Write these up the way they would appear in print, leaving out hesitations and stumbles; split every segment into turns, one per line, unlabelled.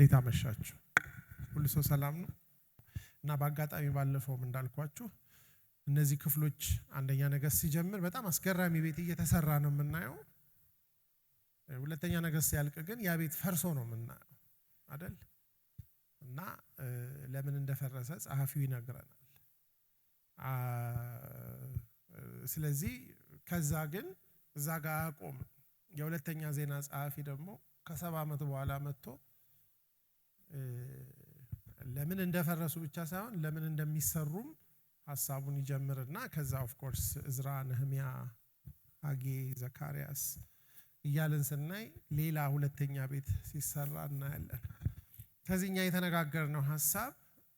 እንዴት አመሻችሁ? ሁሉ ሰው ሰላም ነው? እና በአጋጣሚ ባለፈውም እንዳልኳችሁ እነዚህ ክፍሎች አንደኛ ነገሥት ሲጀምር በጣም አስገራሚ ቤት እየተሰራ ነው የምናየው። ሁለተኛ ነገሥት ሲያልቅ ግን ያ ቤት ፈርሶ ነው የምናየው አይደል? እና ለምን እንደፈረሰ ጸሐፊው ይነግረናል። ስለዚህ ከዛ ግን እዛ ጋር አቆም። የሁለተኛ ዜና ጸሐፊ ደግሞ ከ70 ዓመት በኋላ መጥቶ ለምን እንደፈረሱ ብቻ ሳይሆን ለምን እንደሚሰሩም ሐሳቡን ይጀምርና ከዛ ኦፍ ኮርስ እዝራ፣ ነህምያ፣ ሐጌ፣ ዘካርያስ እያልን ስናይ ሌላ ሁለተኛ ቤት ሲሰራ እናያለን። ከዚህኛ የተነጋገርነው ሐሳብ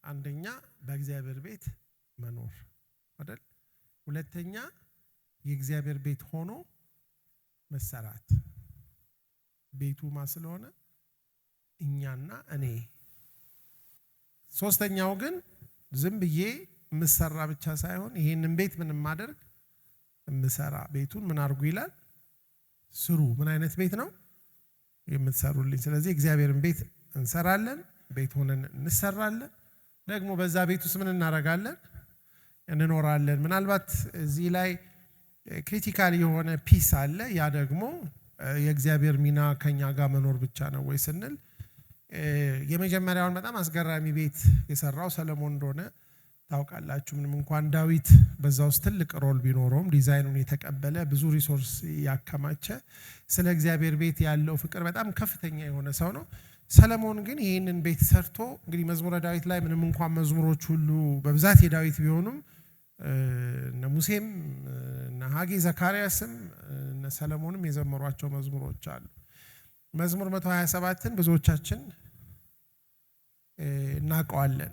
አንደኛ በእግዚአብሔር ቤት መኖር አይደል? ሁለተኛ የእግዚአብሔር ቤት ሆኖ መሰራት። ቤቱ ማ ስለሆነ እኛና እኔ። ሶስተኛው ግን ዝም ብዬ ምሰራ ብቻ ሳይሆን ይሄንን ቤት ምንም ማደርግ ምሰራ። ቤቱን ምን አድርጉ ይላል? ስሩ። ምን አይነት ቤት ነው የምትሰሩልኝ? ስለዚህ እግዚአብሔርን ቤት እንሰራለን፣ ቤት ሆነን እንሰራለን። ደግሞ በዛ ቤት ውስጥ ምን እናደርጋለን? እንኖራለን። ምናልባት እዚህ ላይ ክሪቲካል የሆነ ፒስ አለ። ያ ደግሞ የእግዚአብሔር ሚና ከኛ ጋር መኖር ብቻ ነው ወይ ስንል የመጀመሪያውን በጣም አስገራሚ ቤት የሰራው ሰለሞን እንደሆነ ታውቃላችሁ። ምንም እንኳን ዳዊት በዛ ውስጥ ትልቅ ሮል ቢኖረውም ዲዛይኑን የተቀበለ ብዙ ሪሶርስ ያከማቸ ስለ እግዚአብሔር ቤት ያለው ፍቅር በጣም ከፍተኛ የሆነ ሰው ነው። ሰለሞን ግን ይህንን ቤት ሰርቶ እንግዲህ መዝሙረ ዳዊት ላይ ምንም እንኳን መዝሙሮች ሁሉ በብዛት የዳዊት ቢሆኑም እነ ሙሴም እነ ሐጌ፣ ዘካርያስም እነ ሰለሞንም የዘመሯቸው መዝሙሮች አሉ። መዝሙር 127ን ብዙዎቻችን እናውቀዋለን።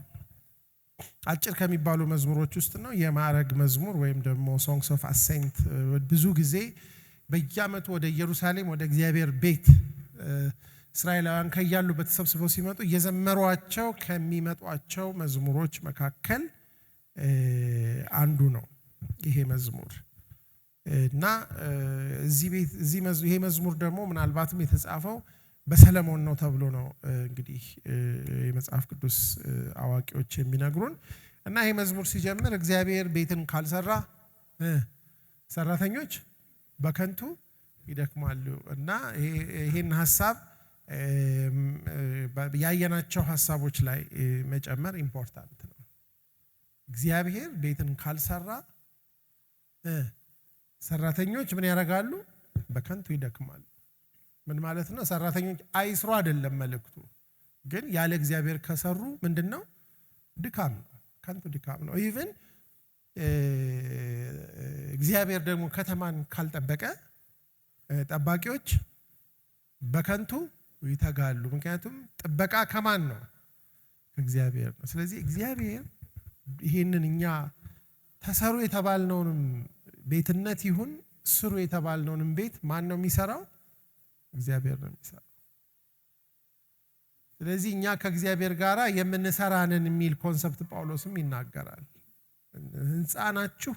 አጭር ከሚባሉ መዝሙሮች ውስጥ ነው። የማዕረግ መዝሙር ወይም ደግሞ ሶንግስ ኦፍ አሴንት። ብዙ ጊዜ በየዓመቱ ወደ ኢየሩሳሌም ወደ እግዚአብሔር ቤት እስራኤላውያን ከያሉበት ተሰብስበው ሲመጡ እየዘመሯቸው ከሚመጧቸው መዝሙሮች መካከል አንዱ ነው ይሄ መዝሙር። እና ይሄ መዝሙር ደግሞ ምናልባትም የተጻፈው በሰለሞን ነው ተብሎ ነው እንግዲህ የመጽሐፍ ቅዱስ አዋቂዎች የሚነግሩን። እና ይሄ መዝሙር ሲጀምር እግዚአብሔር ቤትን ካልሰራ ሰራተኞች በከንቱ ይደክማሉ። እና ይሄን ሐሳብ ያየናቸው ሐሳቦች ላይ መጨመር ኢምፖርታንት ነው። እግዚአብሔር ቤትን ካልሰራ ሰራተኞች ምን ያደርጋሉ? በከንቱ ይደክማሉ። ምን ማለት ነው? ሰራተኞች አይስሩ አይደለም መልእክቱ፣ ግን ያለ እግዚአብሔር ከሰሩ ምንድነው? ድካም ነው፣ ከንቱ ድካም ነው። ኢቭን እግዚአብሔር ደግሞ ከተማን ካልጠበቀ ጠባቂዎች በከንቱ ይተጋሉ። ምክንያቱም ጥበቃ ከማን ነው? እግዚአብሔር ነው። ስለዚህ እግዚአብሔር ይሄንን እኛ ተሰሩ የተባልነውንም ቤትነት ይሁን ስሩ የተባልነውንም ቤት ማን ነው የሚሰራው? እግዚአብሔር ነው የሚሰራው። ስለዚህ እኛ ከእግዚአብሔር ጋር የምንሰራንን የሚል ኮንሰፕት ጳውሎስም ይናገራል። ሕንፃ ናችሁ፣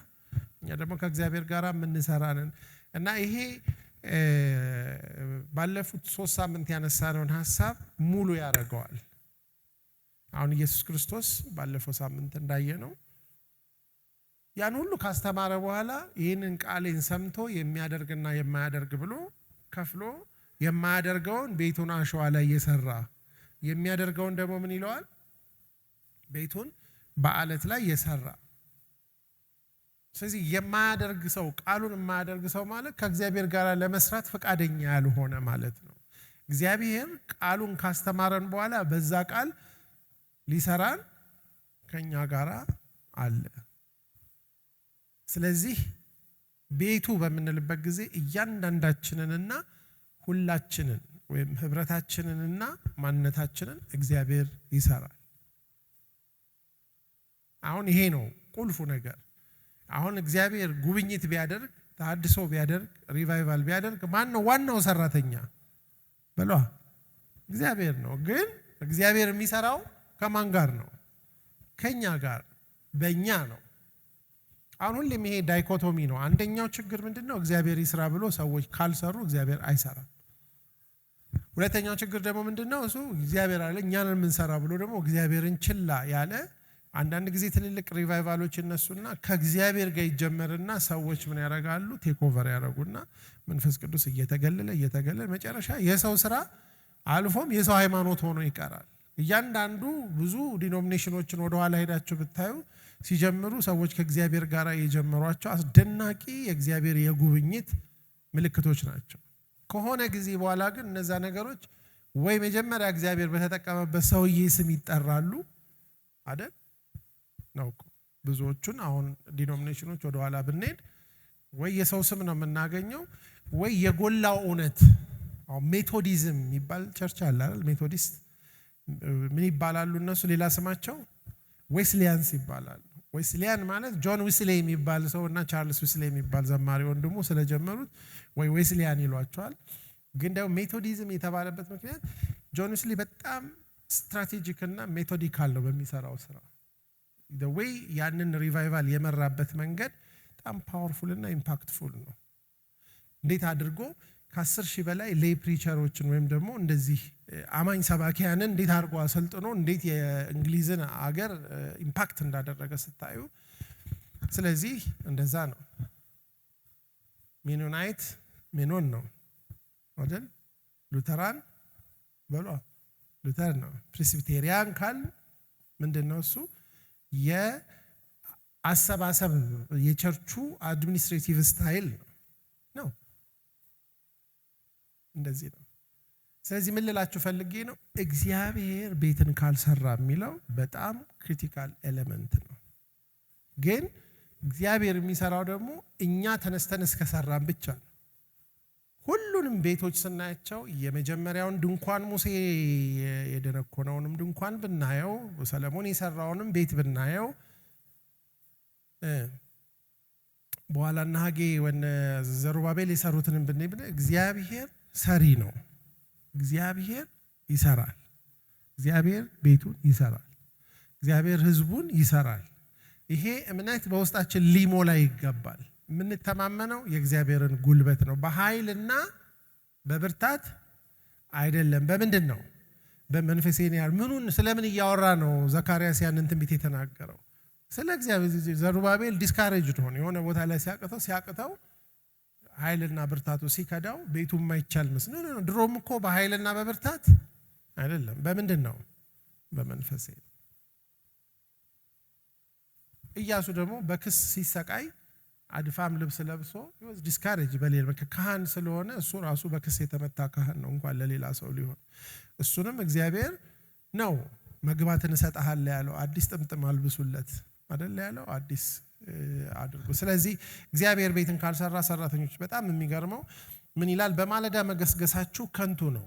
እኛ ደግሞ ከእግዚአብሔር ጋር የምንሰራንን እና ይሄ ባለፉት 3 ሳምንት ያነሳነውን ሐሳብ ሙሉ ያደርገዋል። አሁን ኢየሱስ ክርስቶስ ባለፈው ሳምንት እንዳየነው ያን ሁሉ ካስተማረ በኋላ ይህንን ቃሌን ሰምቶ የሚያደርግና የማያደርግ ብሎ ከፍሎ የማያደርገውን ቤቱን አሸዋ ላይ የሰራ የሚያደርገውን ደግሞ ምን ይለዋል? ቤቱን በአለት ላይ የሰራ። ስለዚህ የማያደርግ ሰው ቃሉን የማያደርግ ሰው ማለት ከእግዚአብሔር ጋር ለመስራት ፈቃደኛ ያልሆነ ማለት ነው። እግዚአብሔር ቃሉን ካስተማረን በኋላ በዛ ቃል ሊሰራን ከኛ ጋር አለ። ስለዚህ ቤቱ በምንልበት ጊዜ እያንዳንዳችንንና ሁላችንን ወይም ህብረታችንንና ማንነታችንን እግዚአብሔር ይሰራል። አሁን ይሄ ነው ቁልፉ ነገር። አሁን እግዚአብሔር ጉብኝት ቢያደርግ፣ ተሐድሶ ቢያደርግ፣ ሪቫይቫል ቢያደርግ ማን ነው ዋናው ሰራተኛ? በሏ እግዚአብሔር ነው። ግን እግዚአብሔር የሚሰራው ከማን ጋር ነው? ከኛ ጋር፣ በእኛ ነው። አሁን ሁሌም ይሄ ዳይኮቶሚ ነው። አንደኛው ችግር ምንድነው? እግዚአብሔር ይስራ ብሎ ሰዎች ካልሰሩ እግዚአብሔር አይሰራም። ሁለተኛው ችግር ደግሞ ምንድነው? እሱ እግዚአብሔር አለ እኛን የምንሰራ ብሎ ደግሞ እግዚአብሔርን ችላ ያለ አንዳንድ ጊዜ ትልልቅ ሪቫይቫሎች እነሱና ከእግዚአብሔር ጋር ይጀመርና ሰዎች ምን ያደርጋሉ? ቴክ ኦቨር ያደርጉና መንፈስ ቅዱስ እየተገለለ መጨረሻ የሰው ስራ አልፎም የሰው ሃይማኖት ሆኖ ይቀራል። እያንዳንዱ ብዙ ዲኖሚኔሽኖችን ወደ ኋላ ሄዳችሁ ብታዩ ሲጀምሩ ሰዎች ከእግዚአብሔር ጋር የጀመሯቸው አስደናቂ የእግዚአብሔር የጉብኝት ምልክቶች ናቸው። ከሆነ ጊዜ በኋላ ግን እነዛ ነገሮች ወይ መጀመሪያ እግዚአብሔር በተጠቀመበት ሰውዬ ስም ይጠራሉ አይደል? ነው ብዙዎቹን አሁን ዲኖሚኔሽኖች ወደ ኋላ ብንሄድ ወይ የሰው ስም ነው የምናገኘው ወይ የጎላው እውነት። አሁን ሜቶዲዝም የሚባል ቸርች አለ አይደል? ሜቶዲስት ምን ይባላሉ እነሱ? ሌላ ስማቸው ዌስሊያንስ ይባላሉ። ዌስሊያን ማለት ጆን ዊስሌ የሚባል ሰውና ቻርልስ ዊስሌ የሚባል ዘማሪ ወንድሙ ስለጀመሩት ወይ ዌስሊያን ይሏቸዋል። ግን ደግሞ ሜቶዲዝም የተባለበት ምክንያት ጆን ዊስሌ በጣም ስትራቴጂክ እና ሜቶዲካል ነው በሚሰራው ስራ። the way ያንን ሪቫይቫል የመራበት መንገድ በጣም ፓወርፉል እና ኢምፓክትፉል ነው። እንዴት አድርጎ ከ10,000 በላይ ሌይ ፕሪቸሮችን ወይም ደግሞ እንደዚህ አማኝ ሰባኪያንን እንዴት አድርጎ አሰልጥኖ እንዴት የእንግሊዝን አገር ኢምፓክት እንዳደረገ ስታዩ፣ ስለዚህ እንደዛ ነው። ሜኖናይት ሜኖን ነው አይደል? ሉተራን በሏ ሉተር ነው። ፕሬስቢቴሪያን ካል ምንድነው እሱ? የአሰባሰብ የቸርቹ አድሚኒስትሬቲቭ ስታይል ነው። እንደዚህ ነው። ስለዚህ ምን ልላችሁ ፈልጌ ነው፣ እግዚአብሔር ቤትን ካልሰራ የሚለው በጣም ክሪቲካል ኤሌመንት ነው። ግን እግዚአብሔር የሚሰራው ደግሞ እኛ ተነስተን እስከሰራን ብቻ ነው። ሁሉንም ቤቶች ስናያቸው የመጀመሪያውን ድንኳን ሙሴ የደነኮነውንም ድንኳን ብናየው፣ ሰለሞን የሰራውንም ቤት ብናየው፣ በኋላና ሐጌ ወነ ዘሩባቤል የሰሩትንም ብናይ እግዚአብሔር ሰሪ ነው። እግዚአብሔር ይሰራል። እግዚአብሔር ቤቱን ይሰራል። እግዚአብሔር ህዝቡን ይሰራል። ይሄ እምነት በውስጣችን ሊሞላ ይገባል። የምንተማመነው የእግዚአብሔርን ጉልበት ነው። በኃይልና በብርታት አይደለም። በምንድን ነው? በመንፈሴ ነው። ምኑን ስለምን እያወራ ነው ዘካርያስ ያንን ትንቢት የተናገረው? ስለ እግዚአብሔር። ዘሩባቤል ዲስካሬጅድ ሆነ። የሆነ ቦታ ላይ ሲያቅተው ኃይልና ብርታቱ ሲከዳው ቤቱ የማይቻል መስሎ ነው። ድሮም እኮ በኃይልና በብርታት አይደለም። በምንድን ነው? በመንፈሴ። ኢያሱ ደግሞ በክስ ሲሰቃይ አድፋም ልብስ ለብሶ ይወዝ ዲስካሬጅ በሌላ ካህን ስለሆነ እሱ ራሱ በክስ የተመታ ካህን ነው እንኳን ለሌላ ሰው ሊሆን። እሱንም እግዚአብሔር ነው መግባትን እሰጥሃለሁ ያለው። አዲስ ጥምጥም አልብሱለት አይደል ያለው? አዲስ አድርጉ። ስለዚህ እግዚአብሔር ቤትን ካልሰራ ሰራተኞች በጣም የሚገርመው ምን ይላል? በማለዳ መገስገሳችሁ ከንቱ ነው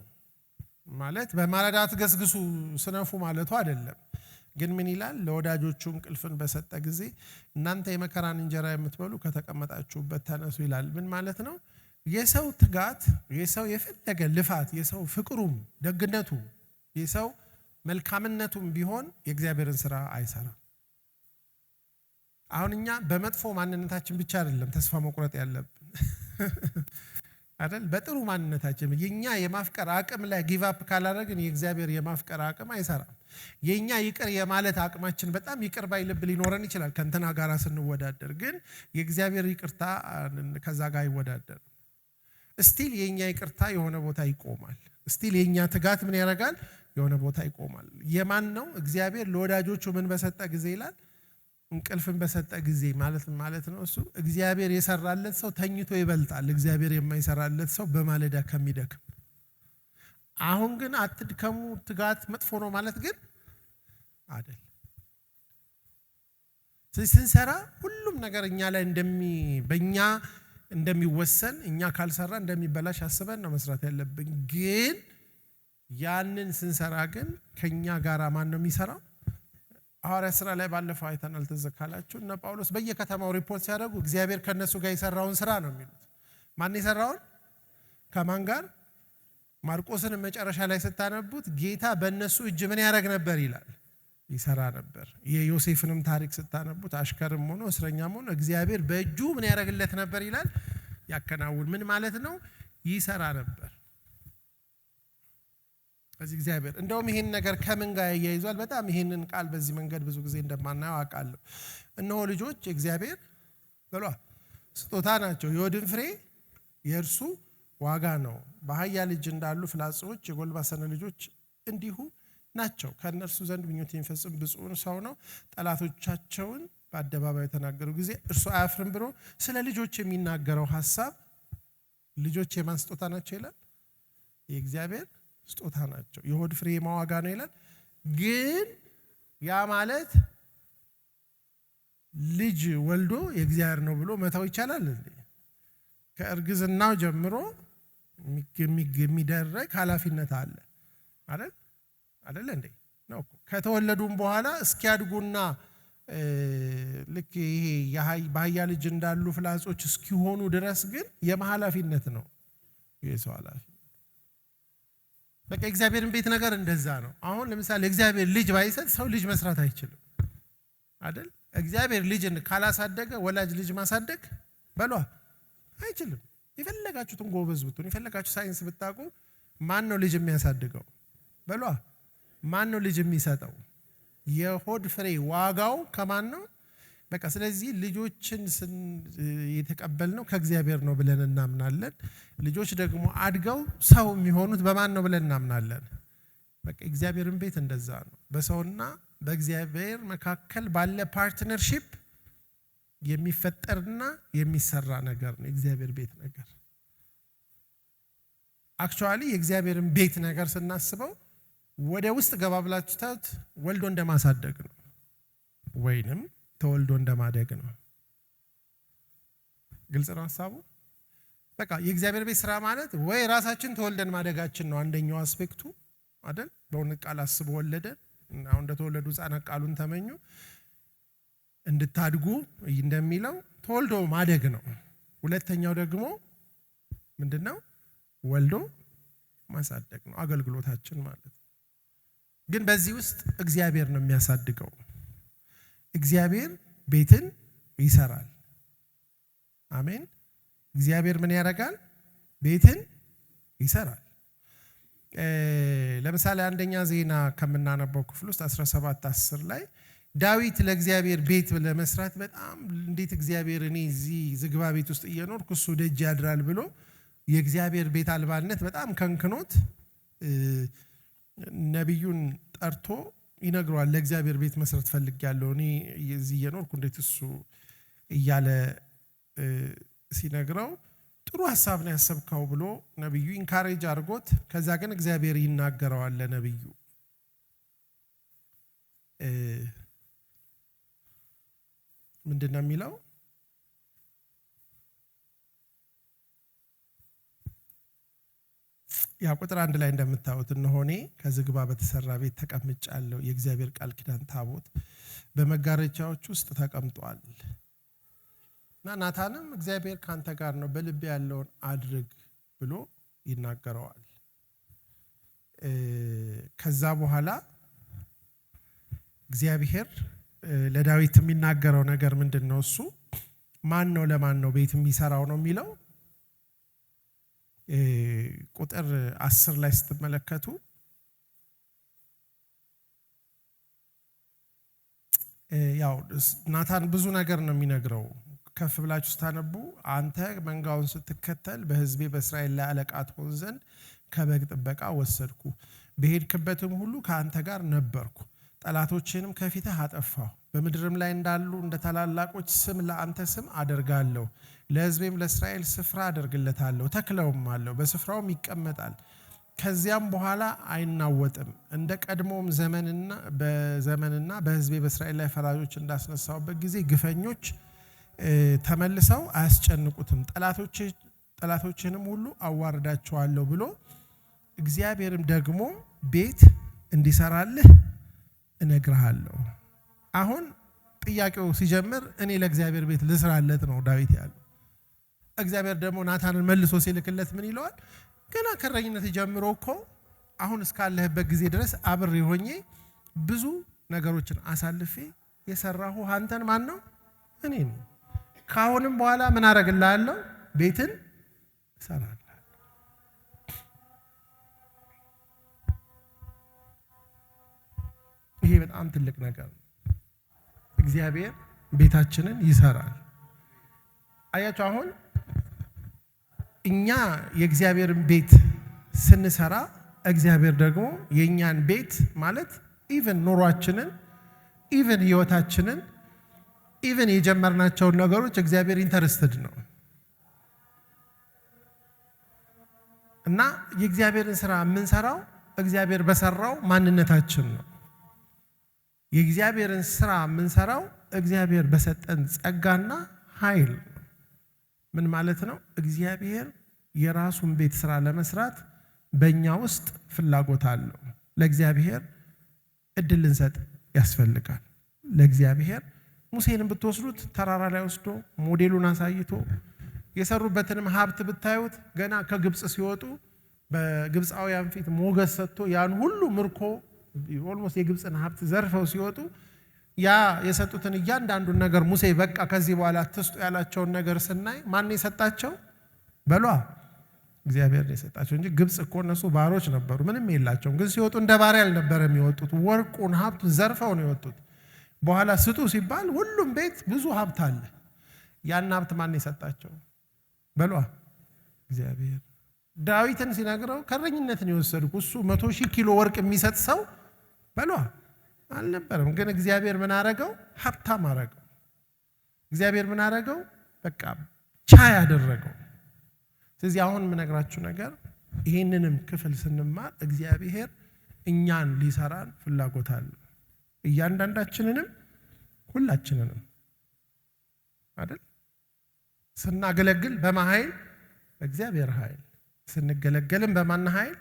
ማለት በማለዳ አትገስግሱ ስነፉ ማለቱ አይደለም። ግን ምን ይላል? ለወዳጆቹ እንቅልፍን በሰጠ ጊዜ እናንተ የመከራን እንጀራ የምትበሉ ከተቀመጣችሁበት ተነሱ ይላል። ምን ማለት ነው? የሰው ትጋት፣ የሰው የፈለገ ልፋት፣ የሰው ፍቅሩም ደግነቱ፣ የሰው መልካምነቱም ቢሆን የእግዚአብሔርን ስራ አይሰራም። አሁን እኛ በመጥፎ ማንነታችን ብቻ አይደለም ተስፋ መቁረጥ ያለብን አይደል? በጥሩ ማንነታችን የኛ የማፍቀር አቅም ላይ ጊቭ አፕ ካላደረግን የእግዚአብሔር የማፍቀር አቅም አይሰራም። የኛ ይቅር የማለት አቅማችን በጣም ይቅር ባይ ልብ ሊኖረን ይችላል ከእንትና ጋር ስንወዳደር፣ ግን የእግዚአብሔር ይቅርታ ከዛ ጋር አይወዳደርም። እስቲል የኛ ይቅርታ የሆነ ቦታ ይቆማል። እስቲል የኛ ትጋት ምን ያደርጋል? የሆነ ቦታ ይቆማል። የማን ነው? እግዚአብሔር ለወዳጆቹ ምን በሰጠ ጊዜ ይላል? እንቅልፍን በሰጠ ጊዜ ማለት ነው። እሱ እግዚአብሔር የሰራለት ሰው ተኝቶ ይበልጣል እግዚአብሔር የማይሰራለት ሰው በማለዳ ከሚደክም። አሁን ግን አትድከሙ፣ ትጋት መጥፎ ነው ማለት ግን አይደል። ስለዚህ ስንሰራ ሁሉም ነገር እኛ ላይ በእኛ እንደሚወሰን፣ እኛ ካልሰራ እንደሚበላሽ አስበን ነው መስራት ያለብን። ግን ያንን ስንሰራ ግን ከኛ ጋር ማን ነው የሚሰራው? ሐዋርያት ሥራ ላይ ባለፈው አይተናል። ትዝ ካላችሁ እነ ጳውሎስ በየከተማው ሪፖርት ሲያደርጉ እግዚአብሔር ከነሱ ጋር የሰራውን ስራ ነው የሚሉት። ማን የሰራውን? ከማን ጋር? ማርቆስን መጨረሻ ላይ ስታነቡት ጌታ በእነሱ እጅ ምን ያደርግ ነበር ይላል? ይሰራ ነበር። የዮሴፍንም ታሪክ ስታነቡት አሽከርም ሆኖ እስረኛም ሆኖ እግዚአብሔር በእጁ ምን ያደርግለት ነበር ይላል? ያከናውን። ምን ማለት ነው? ይሰራ ነበር። በዚህ እግዚአብሔር እንደውም ይሄን ነገር ከምን ጋር ያያይዟል? በጣም ይሄንን ቃል በዚህ መንገድ ብዙ ጊዜ እንደማናየው አውቃለሁ። እነሆ ልጆች እግዚአብሔር በሏ ስጦታ ናቸው፣ የሆድን ፍሬ የእርሱ ዋጋ ነው። በአህያ ልጅ እንዳሉ ፍላጾች የጎልማሳ ልጆች እንዲሁ ናቸው። ከእነርሱ ዘንድ ምኞት የሚፈጽም ብፁዕ ሰው ነው። ጠላቶቻቸውን በአደባባይ የተናገሩ ጊዜ እርሱ አያፍርም ብሎ ስለ ልጆች የሚናገረው ሐሳብ ልጆች የማን ስጦታ ናቸው ይላል? የእግዚአብሔር ስጦታ ናቸው። የሆድ ፍሬ የማዋጋ ነው ይላል። ግን ያ ማለት ልጅ ወልዶ የእግዚአብሔር ነው ብሎ መተው ይቻላል እንዴ? ከእርግዝናው ጀምሮ የሚደረግ ኃላፊነት አለ አይደል እንዴ? ነው። ከተወለዱም በኋላ እስኪያድጉና ልክ ይሄ በአህያ ልጅ እንዳሉ ፍላጾች እስኪሆኑ ድረስ ግን የኃላፊነት ነው የሰው ኃላፊነት። በቃ እግዚአብሔርን ቤት ነገር እንደዛ ነው። አሁን ለምሳሌ እግዚአብሔር ልጅ ባይሰጥ ሰው ልጅ መስራት አይችልም አይደል? እግዚአብሔር ልጅን ካላሳደገ ወላጅ ልጅ ማሳደግ በሏ አይችልም። የፈለጋችሁትን ጎበዝ ብትሆኑ የፈለጋችሁ ሳይንስ ብታውቁ ማን ነው ልጅ የሚያሳድገው? በሏ ማን ነው ልጅ የሚሰጠው? የሆድ ፍሬ ዋጋው ከማን ነው? በቃ ስለዚህ ልጆችን የተቀበልነው ከእግዚአብሔር ነው ብለን እናምናለን። ልጆች ደግሞ አድገው ሰው የሚሆኑት በማን ነው ብለን እናምናለን። በቃ እግዚአብሔርን ቤት እንደዛ ነው። በሰውና በእግዚአብሔር መካከል ባለ ፓርትነርሺፕ የሚፈጠርና የሚሰራ ነገር ነው የእግዚአብሔር ቤት ነገር። አክቹአሊ የእግዚአብሔርን ቤት ነገር ስናስበው ወደ ውስጥ ገባ ብላችሁት ወልዶ እንደማሳደግ ነው ወይንም ተወልዶ እንደማደግ ነው። ግልጽ ነው ሐሳቡ። በቃ የእግዚአብሔር ቤት ስራ ማለት ወይ ራሳችን ተወልደን ማደጋችን ነው አንደኛው አስፔክቱ አይደል? በእውነት ቃል አስቦ ወለደን። አሁን እንደተወለዱ ሕፃናት ቃሉን ተመኙ እንድታድጉ እንደሚለው ተወልዶ ማደግ ነው። ሁለተኛው ደግሞ ምንድነው? ወልዶ ማሳደግ ነው አገልግሎታችን ማለት። ግን በዚህ ውስጥ እግዚአብሔር ነው የሚያሳድገው። እግዚአብሔር ቤትን ይሰራል። አሜን። እግዚአብሔር ምን ያደርጋል? ቤትን ይሰራል። ለምሳሌ አንደኛ ዜና ከምናነበው ክፍል ውስጥ 17:10 ላይ ዳዊት ለእግዚአብሔር ቤት ለመስራት በጣም እንዴት እግዚአብሔር እኔ እዚህ ዝግባ ቤት ውስጥ እየኖርኩ እሱ ደጅ ያድራል ብሎ የእግዚአብሔር ቤት አልባነት በጣም ከንክኖት ነቢዩን ጠርቶ ይነግረዋል። ለእግዚአብሔር ቤት መስራት ፈልጌያለሁ እኔ እዚህ እየኖርኩ እንዴት እሱ እያለ ሲነግረው ጥሩ ሐሳብ ነው ያሰብከው ብሎ ነቢዩ ኢንካሬጅ አድርጎት ከዛ ግን እግዚአብሔር ይናገረዋል ለነቢዩ ምንድነው የሚለው? ያ ቁጥር 1 ላይ እንደምታዩት እነሆ እኔ ከዝግባ በተሰራ ቤት ተቀምጫለሁ፣ የእግዚአብሔር ቃል ኪዳን ታቦት በመጋረጃዎች ውስጥ ተቀምጧል። እና ናታንም እግዚአብሔር ካንተ ጋር ነው፣ በልብ ያለውን አድርግ ብሎ ይናገረዋል። ከዛ በኋላ እግዚአብሔር ለዳዊት የሚናገረው ነገር ምንድነው? እሱ ማን ነው ለማን ነው ቤት የሚሰራው ነው የሚለው። ቁጥር 10 ላይ ስትመለከቱ ያው ናታን ብዙ ነገር ነው የሚነግረው። ከፍ ብላችሁ ስታነቡ አንተ መንጋውን ስትከተል በሕዝቤ በእስራኤል ላይ አለቃ ትሆን ዘንድ ከበግ ጥበቃ ወሰድኩ፣ በሄድክበትም ሁሉ ከአንተ ጋር ነበርኩ፣ ጠላቶችንም ከፊትህ አጠፋሁ፣ በምድርም ላይ እንዳሉ እንደ ታላላቆች ስም ለአንተ ስም አደርጋለሁ፣ ለሕዝቤም ለእስራኤል ስፍራ አደርግለታለሁ፣ ተክለውም አለው፣ በስፍራውም ይቀመጣል፣ ከዚያም በኋላ አይናወጥም። እንደ ቀድሞም ዘመንና በሕዝቤ በእስራኤል ላይ ፈራጆች እንዳስነሳውበት ጊዜ ግፈኞች ተመልሰው አያስጨንቁትም፣ ጠላቶችንም ሁሉ አዋርዳቸዋለሁ ብሎ እግዚአብሔርም ደግሞ ቤት እንዲሰራልህ እነግርሃለሁ። አሁን ጥያቄው ሲጀምር እኔ ለእግዚአብሔር ቤት ልስራለት ነው ዳዊት ያለው። እግዚአብሔር ደግሞ ናታንን መልሶ ሲልክለት ምን ይለዋል? ገና ከረኝነት ጀምሮ እኮ አሁን እስካለህበት ጊዜ ድረስ አብሬ ሆኜ ብዙ ነገሮችን አሳልፌ የሰራሁ አንተን ማን ነው? እኔ ነኝ። ካሁንም በኋላ ምን አደርግልሃለሁ? ቤትን እሰራለሁ። ይሄ በጣም ትልቅ ነገር ነው። እግዚአብሔር ቤታችንን ይሰራል። አያችሁ አሁን እኛ የእግዚአብሔርን ቤት ስንሰራ እግዚአብሔር ደግሞ የኛን ቤት ማለት ኢቭን ኑሯችንን ኢቭን ህይወታችንን ኢቭን የጀመርናቸውን ነገሮች እግዚአብሔር ኢንተረስትድ ነው እና የእግዚአብሔርን ስራ የምንሰራው እግዚአብሔር በሰራው ማንነታችን ነው። የእግዚአብሔርን ስራ የምንሰራው እግዚአብሔር በሰጠን ጸጋና ኃይል ነው። ምን ማለት ነው? እግዚአብሔር የራሱን ቤት ስራ ለመስራት በእኛ ውስጥ ፍላጎት አለው። ለእግዚአብሔር እድል ልንሰጥ ያስፈልጋል። ለእግዚአብሔር ሙሴንም ብትወስዱት ተራራ ላይ ወስዶ ሞዴሉን አሳይቶ የሰሩበትንም ሀብት ብታዩት ገና ከግብጽ ሲወጡ በግብጻውያን ፊት ሞገስ ሰጥቶ ያን ሁሉ ምርኮ ኦልሞስት የግብጽን ሀብት ዘርፈው ሲወጡ ያ የሰጡትን እያንዳንዱን ነገር ሙሴ በቃ ከዚህ በኋላ አትስጡ ያላቸውን ነገር ስናይ ማን የሰጣቸው? በሏ እግዚአብሔር የሰጣቸው እንጂ ግብጽ እኮ እነሱ ባሮች ነበሩ፣ ምንም የላቸውም። ግን ሲወጡ እንደ ባሪያ አልነበረም የወጡት። ወርቁን ሀብቱን ዘርፈው ነው የወጡት። በኋላ ስጡ ሲባል ሁሉም ቤት ብዙ ሀብት አለ። ያን ሀብት ማን የሰጣቸው? በሏ እግዚአብሔር። ዳዊትን ሲነግረው ከረኝነትን የወሰድኩ እሱ 100,000 ኪሎ ወርቅ የሚሰጥ ሰው በሏ አልነበረም። ግን እግዚአብሔር ምን አረገው? ሀብታም አረገው። እግዚአብሔር ምን አረገው? በቃ ቻይ አደረገው። ስለዚህ አሁን የምነግራችሁ ነገር ይህንንም ክፍል ስንማር እግዚአብሔር እኛን ሊሰራን ፍላጎት አለው። እያንዳንዳችንንም ሁላችንንም አይደል? ስናገለግል በማን ኃይል? በእግዚአብሔር ኃይል። ስንገለገልም በማን ኃይል?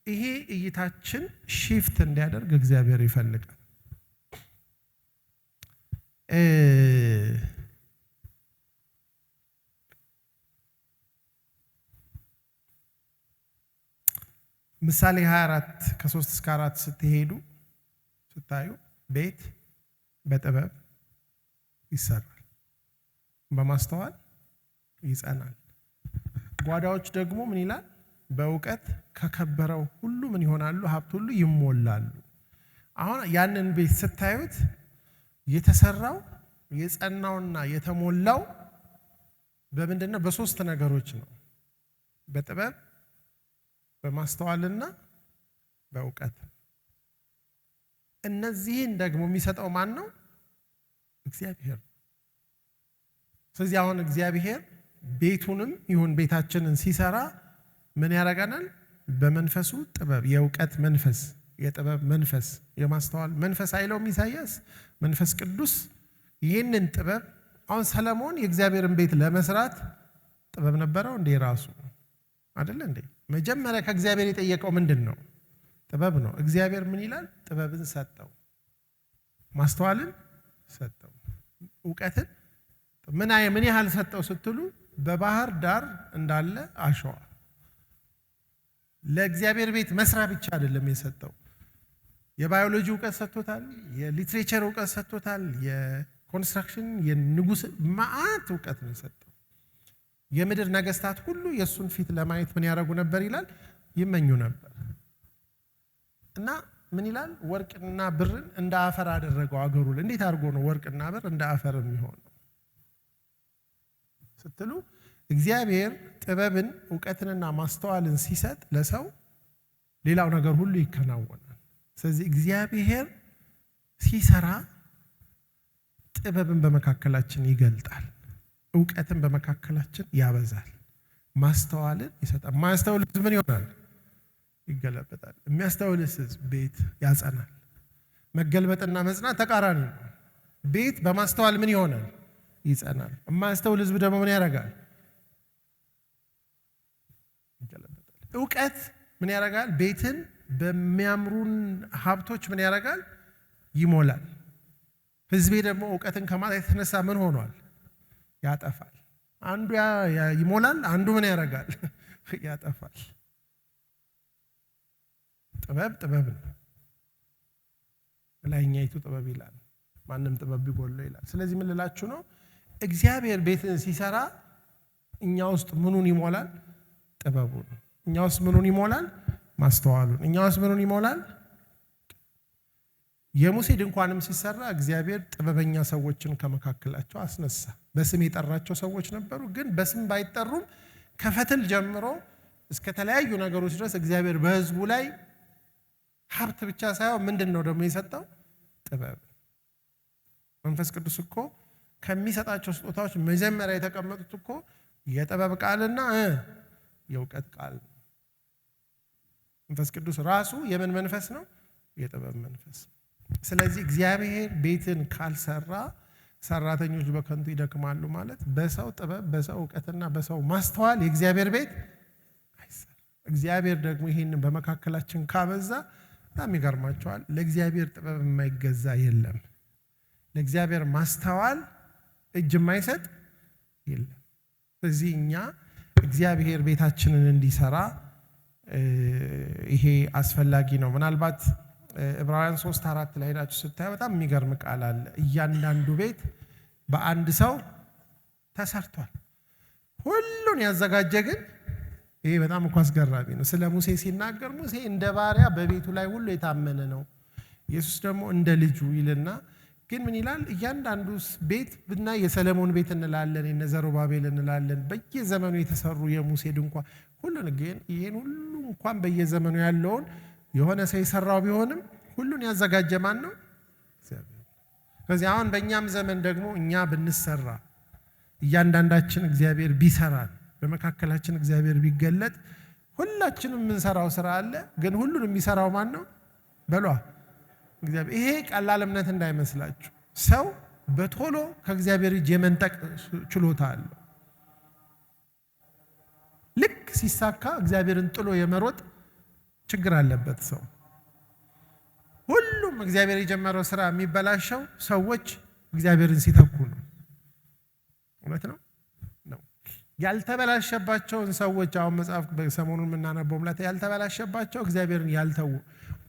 ይሄ እይታችን ሺፍት እንዲያደርግ እግዚአብሔር ይፈልጋል። ምሳሌ 24 ከ3 እስከ 4 ስትሄዱ ስታዩ ቤት በጥበብ ይሰራል፣ በማስተዋል ይጸናል። ጓዳዎች ደግሞ ምን ይላል? በእውቀት ከከበረው ሁሉ ምን ይሆናሉ? ሀብት ሁሉ ይሞላሉ። አሁን ያንን ቤት ስታዩት የተሰራው የጸናውና የተሞላው በምንድነው? በሶስት ነገሮች ነው። በጥበብ በማስተዋልና በእውቀት። እነዚህን ደግሞ የሚሰጠው ማን ነው? እግዚአብሔር። ስለዚህ አሁን እግዚአብሔር ቤቱንም ይሁን ቤታችንን ሲሰራ ምን ያደርገናል? በመንፈሱ ጥበብ፣ የእውቀት መንፈስ፣ የጥበብ መንፈስ፣ የማስተዋል መንፈስ አይለውም ኢሳይያስ? መንፈስ ቅዱስ ይህንን ጥበብ አሁን ሰለሞን የእግዚአብሔርን ቤት ለመስራት ጥበብ ነበረው እንዴ? ራሱ አይደል እንዴ? መጀመሪያ ከእግዚአብሔር የጠየቀው ምንድን ነው? ጥበብ ነው። እግዚአብሔር ምን ይላል? ጥበብን ሰጠው፣ ማስተዋልን ሰጠው፣ እውቀትን ምን ያህል ሰጠው ስትሉ በባህር ዳር እንዳለ አሸዋ። ለእግዚአብሔር ቤት መስሪያ ብቻ አይደለም የሰጠው፣ የባዮሎጂ እውቀት ሰጥቶታል፣ የሊትሬቸር እውቀት ሰጥቶታል፣ የኮንስትራክሽን የንጉስ ማአት እውቀት ነው የሰጠው። የምድር ነገስታት ሁሉ የሱን ፊት ለማየት ምን ያደርጉ ነበር ይላል? ይመኙ ነበር። እና ምን ይላል? ወርቅና ብርን እንደ አፈር አደረገው አገሩ። እንዴት አድርጎ ነው ወርቅና ብር እንደ አፈር የሚሆነው ስትሉ እግዚአብሔር ጥበብን እውቀትንና ማስተዋልን ሲሰጥ ለሰው ሌላው ነገር ሁሉ ይከናወናል። ስለዚህ እግዚአብሔር ሲሰራ ጥበብን በመካከላችን ይገልጣል፣ እውቀትን በመካከላችን ያበዛል፣ ማስተዋልን ይሰጣል። ማስተዋል ምን ይሆናል? ይገለበጣል። የሚያስተውል ሕዝብ ቤት ያጸናል። መገልበጥና መጽናት ተቃራኒ ነው። ቤት በማስተዋል ምን ይሆናል? ይጸናል። የማያስተውል ሕዝብ ደግሞ ምን ያደርጋል? ይገለበጣል። እውቀት ምን ያደርጋል? ቤትን በሚያምሩን ሀብቶች ምን ያደርጋል? ይሞላል። ሕዝቤ ደግሞ እውቀትን ከማጣት የተነሳ ምን ሆኗል? ያጠፋል። አንዱ ይሞላል፣ አንዱ ምን ያደርጋል? ያጠፋል። ጥበብ ነው። ላይኛይቱ ጥበብ ይላል፣ ማንም ጥበብ ቢጎለው ይላል። ስለዚህ ምን ልላችሁ ነው? እግዚአብሔር ቤትን ሲሰራ እኛ ውስጥ ምኑን ይሞላል? ጥበቡን። እኛ ውስጥ ምኑን ይሞላል? ማስተዋሉን። እኛ ውስጥ ምኑን ይሞላል? የሙሴ ድንኳንም ሲሰራ እግዚአብሔር ጥበበኛ ሰዎችን ከመካከላቸው አስነሳ። በስም የጠራቸው ሰዎች ነበሩ፣ ግን በስም ባይጠሩም ከፈትል ጀምሮ እስከ ተለያዩ ነገሮች ድረስ እግዚአብሔር በሕዝቡ ላይ ሀብት ብቻ ሳይሆን ምንድነው ደግሞ የሰጠው? ጥበብ። መንፈስ ቅዱስ እኮ ከሚሰጣቸው ስጦታዎች መጀመሪያ የተቀመጡት እኮ የጥበብ ቃልና የእውቀት ቃል ነው። መንፈስ ቅዱስ ራሱ የምን መንፈስ ነው? የጥበብ መንፈስ። ስለዚህ እግዚአብሔር ቤትን ካልሰራ ሰራተኞች በከንቱ ይደክማሉ ማለት በሰው ጥበብ፣ በሰው እውቀትና በሰው ማስተዋል የእግዚአብሔር ቤት አይሰራም። እግዚአብሔር ደግሞ ይሄንን በመካከላችን ካበዛ በጣም ይገርማቸዋል። ለእግዚአብሔር ጥበብ የማይገዛ የለም። ለእግዚአብሔር ማስተዋል እጅ የማይሰጥ የለም። ስለዚህ እኛ እግዚአብሔር ቤታችንን እንዲሰራ ይሄ አስፈላጊ ነው። ምናልባት ዕብራውያን 3:4 ላይ ሄዳችሁ ስታዩ በጣም የሚገርም ቃል አለ። እያንዳንዱ ቤት በአንድ ሰው ተሰርቷል። ሁሉን ያዘጋጀ ግን ይሄ በጣም እኮ አስገራሚ ነው። ስለ ሙሴ ሲናገር ሙሴ እንደ ባሪያ በቤቱ ላይ ሁሉ የታመነ ነው፣ ኢየሱስ ደግሞ እንደ ልጁ ይልና ግን ምን ይላል? እያንዳንዱ ቤት ብናይ የሰለሞን ቤት እንላለን፣ የነ ዘሩባቤል እንላለን፣ በየዘመኑ የተሰሩ የሙሴ ድንኳን ሁሉን። ግን ይሄን ሁሉ እንኳን በየዘመኑ ያለውን የሆነ ሰው የሰራው ቢሆንም ሁሉን ያዘጋጀ ማን ነው? እግዚአብሔር። ስለዚህ አሁን በእኛም ዘመን ደግሞ እኛ ብንሰራ እያንዳንዳችን እግዚአብሔር ቢሰራን በመካከላችን እግዚአብሔር ቢገለጥ ሁላችንም የምንሰራው ስራ አለ። ግን ሁሉን የሚሰራው ማን ነው? በሏ እግዚአብሔር። ይሄ ቀላል እምነት እንዳይመስላችሁ። ሰው በቶሎ ከእግዚአብሔር እጅ የመንጠቅ ችሎታ አለው። ልክ ሲሳካ እግዚአብሔርን ጥሎ የመሮጥ ችግር አለበት ሰው። ሁሉም እግዚአብሔር የጀመረው ስራ የሚበላሸው ሰዎች እግዚአብሔርን ሲተኩ ነው። እውነት ነው። ያልተበላሸባቸውን ሰዎች አሁን መጽሐፍ በሰሞኑን የምናነበው ማለት ያልተበላሸባቸው እግዚአብሔርን ያልተው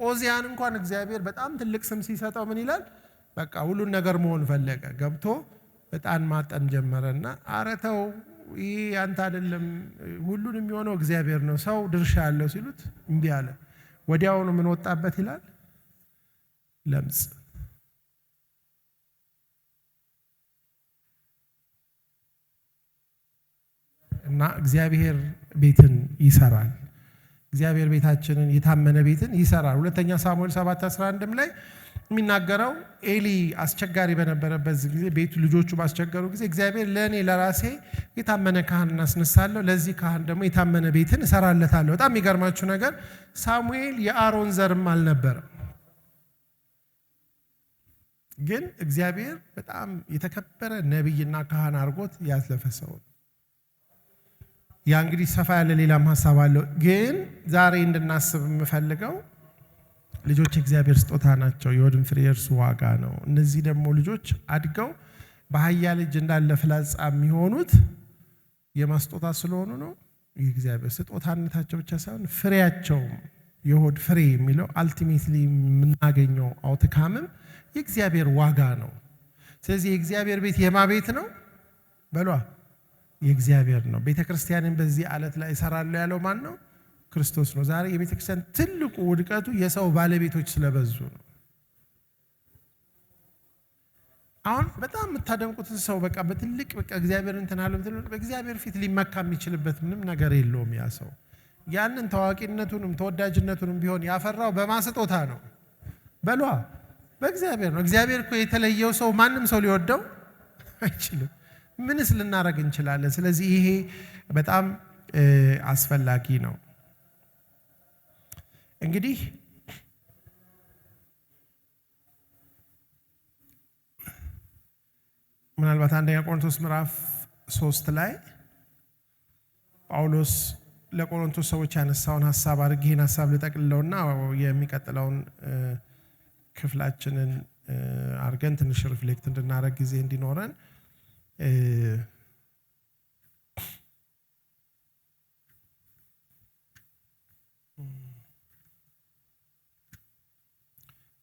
ኦዚያን እንኳን እግዚአብሔር በጣም ትልቅ ስም ሲሰጠው ምን ይላል? በቃ ሁሉን ነገር መሆን ፈለገ። ገብቶ በጣም ማጠን ጀመረና አረተው ይሄ አንተ አይደለም፣ ሁሉን የሚሆነው እግዚአብሔር ነው፣ ሰው ድርሻ ያለው ሲሉት እምቢ አለ። ወዲያውኑ ምን ወጣበት ይላል? ለምጽ። እና እግዚአብሔር ቤትን ይሰራል። እግዚአብሔር ቤታችንን የታመነ ቤትን ይሰራል። ሁለተኛ ሳሙኤል 7:11 ላይ የሚናገረው ኤሊ አስቸጋሪ በነበረበት ጊዜ ቤቱ ልጆቹ ባስቸገሩ ጊዜ እግዚአብሔር ለእኔ ለራሴ የታመነ ካህን አስነሳለሁ፣ ለዚህ ካህን ደግሞ የታመነ ቤትን እሰራለታለሁ። በጣም የሚገርማችሁ ነገር ሳሙኤል የአሮን ዘርም አልነበረም። ግን እግዚአብሔር በጣም የተከበረ ነቢይና ካህን አድርጎት ያለፈ ሰው። ያ እንግዲህ ሰፋ ያለ ሌላም ሀሳብ አለው። ግን ዛሬ እንድናስብ የምፈልገው ልጆች እግዚአብሔር ስጦታ ናቸው፣ የሆድን ፍሬ የእርሱ ዋጋ ነው። እነዚህ ደግሞ ልጆች አድገው በኃያል እጅ እንዳለ ፍላጻ የሚሆኑት የማስጦታ ስለሆኑ ነው። የእግዚአብሔር ስጦታነታቸው ብቻ ሳይሆን ፍሬያቸው፣ የሆድ ፍሬ የሚለው አልቲሜትሊ የምናገኘው አውትካምም የእግዚአብሔር ዋጋ ነው። ስለዚህ የእግዚአብሔር ቤት የማ ቤት ነው በሏ? የእግዚአብሔር ነው። ቤተ ክርስቲያንን በዚህ ዓለት ላይ እሰራለሁ ያለው ማን ነው? ክርስቶስ ነው። ዛሬ የቤተ ክርስቲያን ትልቁ ውድቀቱ የሰው ባለቤቶች ስለበዙ ነው። አሁን በጣም የምታደምቁትን ሰው በቃ በትልቅ በቃ እግዚአብሔር እንትን አለ በእግዚአብሔር ፊት ሊመካ የሚችልበት ምንም ነገር የለውም። ያ ሰው ያንን ታዋቂነቱንም ተወዳጅነቱንም ቢሆን ያፈራው በማስጦታ ነው በሏ? በእግዚአብሔር ነው። እግዚአብሔር እኮ የተለየው ሰው ማንም ሰው ሊወደው አይችልም። ምንስ ልናረግ እንችላለን? ስለዚህ ይሄ በጣም አስፈላጊ ነው። እንግዲህ ምናልባት አንደኛ ቆሮንቶስ ምዕራፍ 3 ላይ ጳውሎስ ለቆሮንቶስ ሰዎች ያነሳውን ሐሳብ አድርጌ ይህን ሐሳብ ልጠቅልለውና የሚቀጥለውን ክፍላችንን አድርገን ትንሽ ሪፍሌክት እንድናረግ ጊዜ እንዲኖረን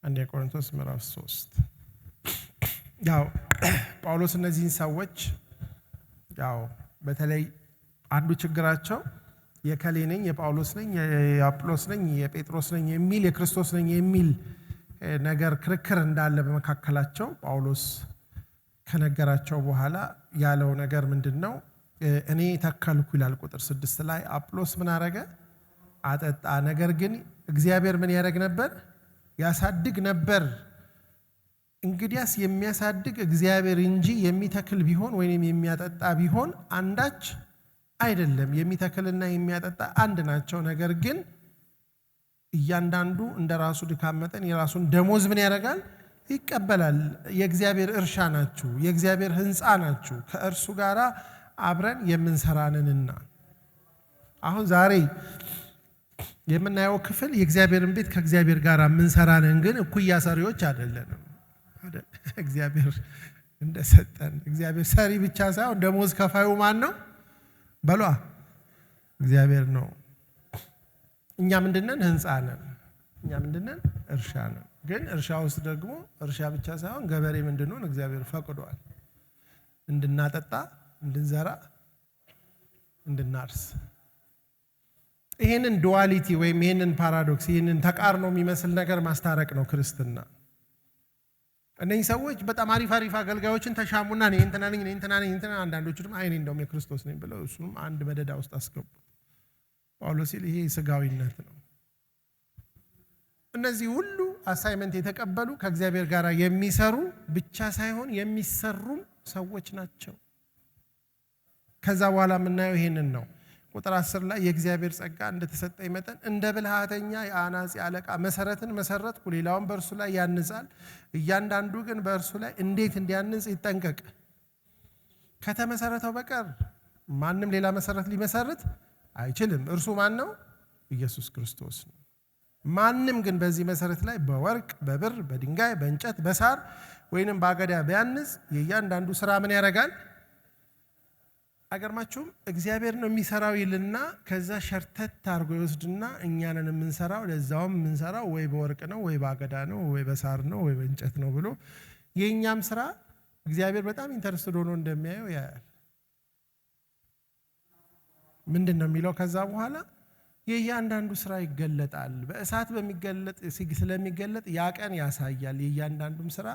አንደኛ ቆሮንቶስ ምዕራፍ 3 ያው ጳውሎስ እነዚህን ሰዎች ያው በተለይ አንዱ ችግራቸው የከሌ ነኝ፣ የጳውሎስ ነኝ፣ የአጵሎስ ነኝ፣ የጴጥሮስ ነኝ የሚል የክርስቶስ ነኝ የሚል ነገር ክርክር እንዳለ በመካከላቸው ጳውሎስ ከነገራቸው በኋላ ያለው ነገር ምንድነው? እኔ ተከልኩ ይላል ቁጥር 6 ላይ አጵሎስ ምን አረገ? አጠጣ። ነገር ግን እግዚአብሔር ምን ያደርግ ነበር? ያሳድግ ነበር። እንግዲያስ የሚያሳድግ እግዚአብሔር እንጂ የሚተክል ቢሆን ወይንም የሚያጠጣ ቢሆን አንዳች አይደለም። የሚተክልና የሚያጠጣ አንድ ናቸው። ነገር ግን እያንዳንዱ እንደራሱ ድካም መጠን የራሱን ደሞዝ ምን ያደርጋል? ይቀበላል። የእግዚአብሔር እርሻ ናችሁ፣ የእግዚአብሔር ሕንፃ ናችሁ፣ ከእርሱ ጋር አብረን የምንሰራንንና። አሁን ዛሬ የምናየው ክፍል የእግዚአብሔርን ቤት ከእግዚአብሔር ጋር የምንሰራንን ግን እኩያ ሰሪዎች አይደለንም። እግዚአብሔር እንደሰጠን እግዚአብሔር ሰሪ ብቻ ሳይሆን ደሞዝ ከፋዩ ማን ነው? በሏ እግዚአብሔር ነው። እኛ ምንድነን? ሕንፃ ነን። እኛ ምንድነን? እርሻ ነን። ግን እርሻ ውስጥ ደግሞ እርሻ ብቻ ሳይሆን ገበሬ ምንድነው? እግዚአብሔር ፈቅዷል እንድናጠጣ፣ እንድንዘራ፣ እንድናርስ። ይሄንን ዱዋሊቲ ወይም ይሄንን ፓራዶክስ፣ ይሄንን ተቃርኖ የሚመስል ነገር ማስታረቅ ነው ክርስትና። እነዚህ ሰዎች በጣም አሪፍ አገልጋዮችን ተሻሙና እኔ እንትና ነኝ አንዳንዶቹ ደግሞ አይ እኔ እንደውም የክርስቶስ ነኝ ብለው እሱንም አንድ መደዳ ውስጥ አስገቡ። ጳውሎስ ሲል ይሄ ስጋዊነት ነው። እነዚህ ሁሉ አሳይመንት የተቀበሉ ከእግዚአብሔር ጋር የሚሰሩ ብቻ ሳይሆን የሚሰሩም ሰዎች ናቸው። ከዛ በኋላ የምናየው ይሄንን ነው። ቁጥር 10 ላይ የእግዚአብሔር ጸጋ እንደተሰጠኝ መጠን እንደ ብልሃተኛ የአናጺ አለቃ መሰረትን መሰረትኩ፣ ሌላውን በእርሱ ላይ ያንጻል። እያንዳንዱ ግን በእርሱ ላይ እንዴት እንዲያንጽ ይጠንቀቅ። ከተመሰረተው በቀር ማንም ሌላ መሰረት ሊመሰርት አይችልም። እርሱ ማን ነው? ኢየሱስ ክርስቶስ ነው። ማንም ግን በዚህ መሰረት ላይ በወርቅ፣ በብር፣ በድንጋይ፣ በእንጨት፣ በሳር ወይንም በአገዳ ቢያንጽ የእያንዳንዱ ስራ ምን ያደርጋል? አገርማችሁም እግዚአብሔር ነው የሚሰራው ይልና ከዛ ሸርተት አድርጎ ይወስድና እኛንን የምንሰራው ለዛውም የምንሰራው ወይ በወርቅ ነው ወይ በአገዳ ነው ወይ በሳር ነው ወይ በእንጨት ነው ብሎ የኛም ስራ እግዚአብሔር በጣም ኢንተረስትድ ሆኖ እንደሚያየው ያያል። ምንድነው የሚለው? ከዛ በኋላ የእያንዳንዱ ስራ ይገለጣል። በእሳት ስለሚገለጥ ያ ቀን ያሳያል። የእያንዳንዱም ስራ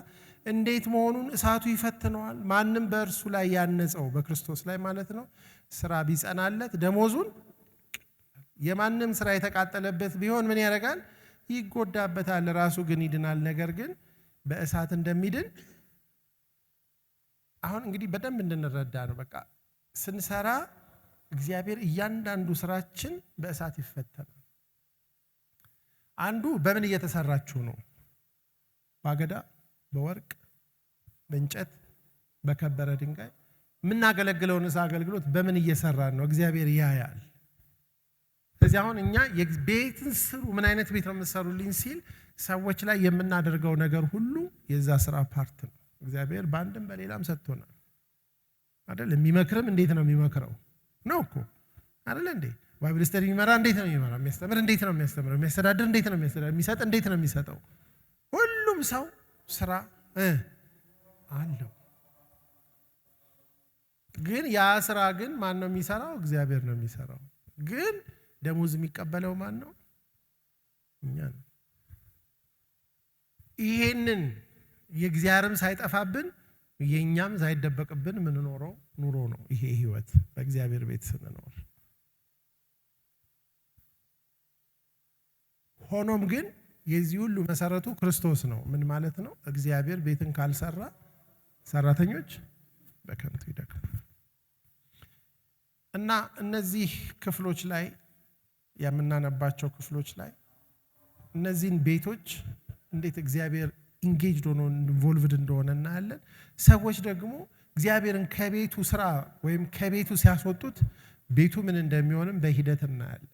እንዴት መሆኑን እሳቱ ይፈትነዋል። ማንም በእርሱ ላይ ያነጸው በክርስቶስ ላይ ማለት ነው ስራ ቢጸናለት ደሞዙን፣ የማንም ስራ የተቃጠለበት ቢሆን ምን ያደርጋል? ይጎዳበታል። ራሱ ግን ይድናል። ነገር ግን በእሳት እንደሚድን አሁን እንግዲህ በደንብ እንድንረዳ ነው። በቃ ስንሰራ እግዚአብሔር እያንዳንዱ ስራችን በእሳት ይፈተናል። አንዱ በምን እየተሰራችሁ ነው? በአገዳ፣ በወርቅ፣ በእንጨት፣ በከበረ ድንጋይ የምናገለግለውን አገልግሎት በምን እየሰራን ነው? እግዚአብሔር ያያል። ስለዚህ አሁን እኛ የቤትን ስሩ፣ ምን አይነት ቤት ነው የምትሰሩልኝ ሲል ሰዎች ላይ የምናደርገው ነገር ሁሉ የዛ ስራ ፓርት ነው። እግዚአብሔር በአንድም በሌላም ሰጥቶናል አይደል? የሚመክርም እንዴት ነው የሚመክረው ነው እኮ አይደል እንዴ? ባይብል ስተዲ የሚመራ እንዴት ነው የሚመራ? የሚያስተምር እንዴት ነው የሚያስተምረው? የሚያስተዳድር እንዴት ነው የሚያስተዳድር? የሚሰጥ እንዴት ነው የሚሰጠው? ሁሉም ሰው ስራ አለው። ግን ያ ስራ ግን ማን ነው የሚሰራው? እግዚአብሔር ነው የሚሰራው። ግን ደሞዝ የሚቀበለው ማን ነው? እኛ ነው። ይሄንን የእግዚአብሔርም ሳይጠፋብን የኛም ሳይደበቅብን ምን ኖረው ኑሮ ነው ይሄ ህይወት በእግዚአብሔር ቤት ስንኖር። ሆኖም ግን የዚህ ሁሉ መሰረቱ ክርስቶስ ነው። ምን ማለት ነው? እግዚአብሔር ቤትን ካልሰራ ሰራተኞች በከንቱ ይደክማሉ። እና እነዚህ ክፍሎች ላይ የምናነባቸው ክፍሎች ላይ እነዚህን ቤቶች እንዴት እግዚአብሔር ኢንጌጅድ ሆኖ ኢንቮልቭድ እንደሆነ እናያለን። ሰዎች ደግሞ እግዚአብሔርን ከቤቱ ስራ ወይም ከቤቱ ሲያስወጡት ቤቱ ምን እንደሚሆንም በሂደት እናያለን።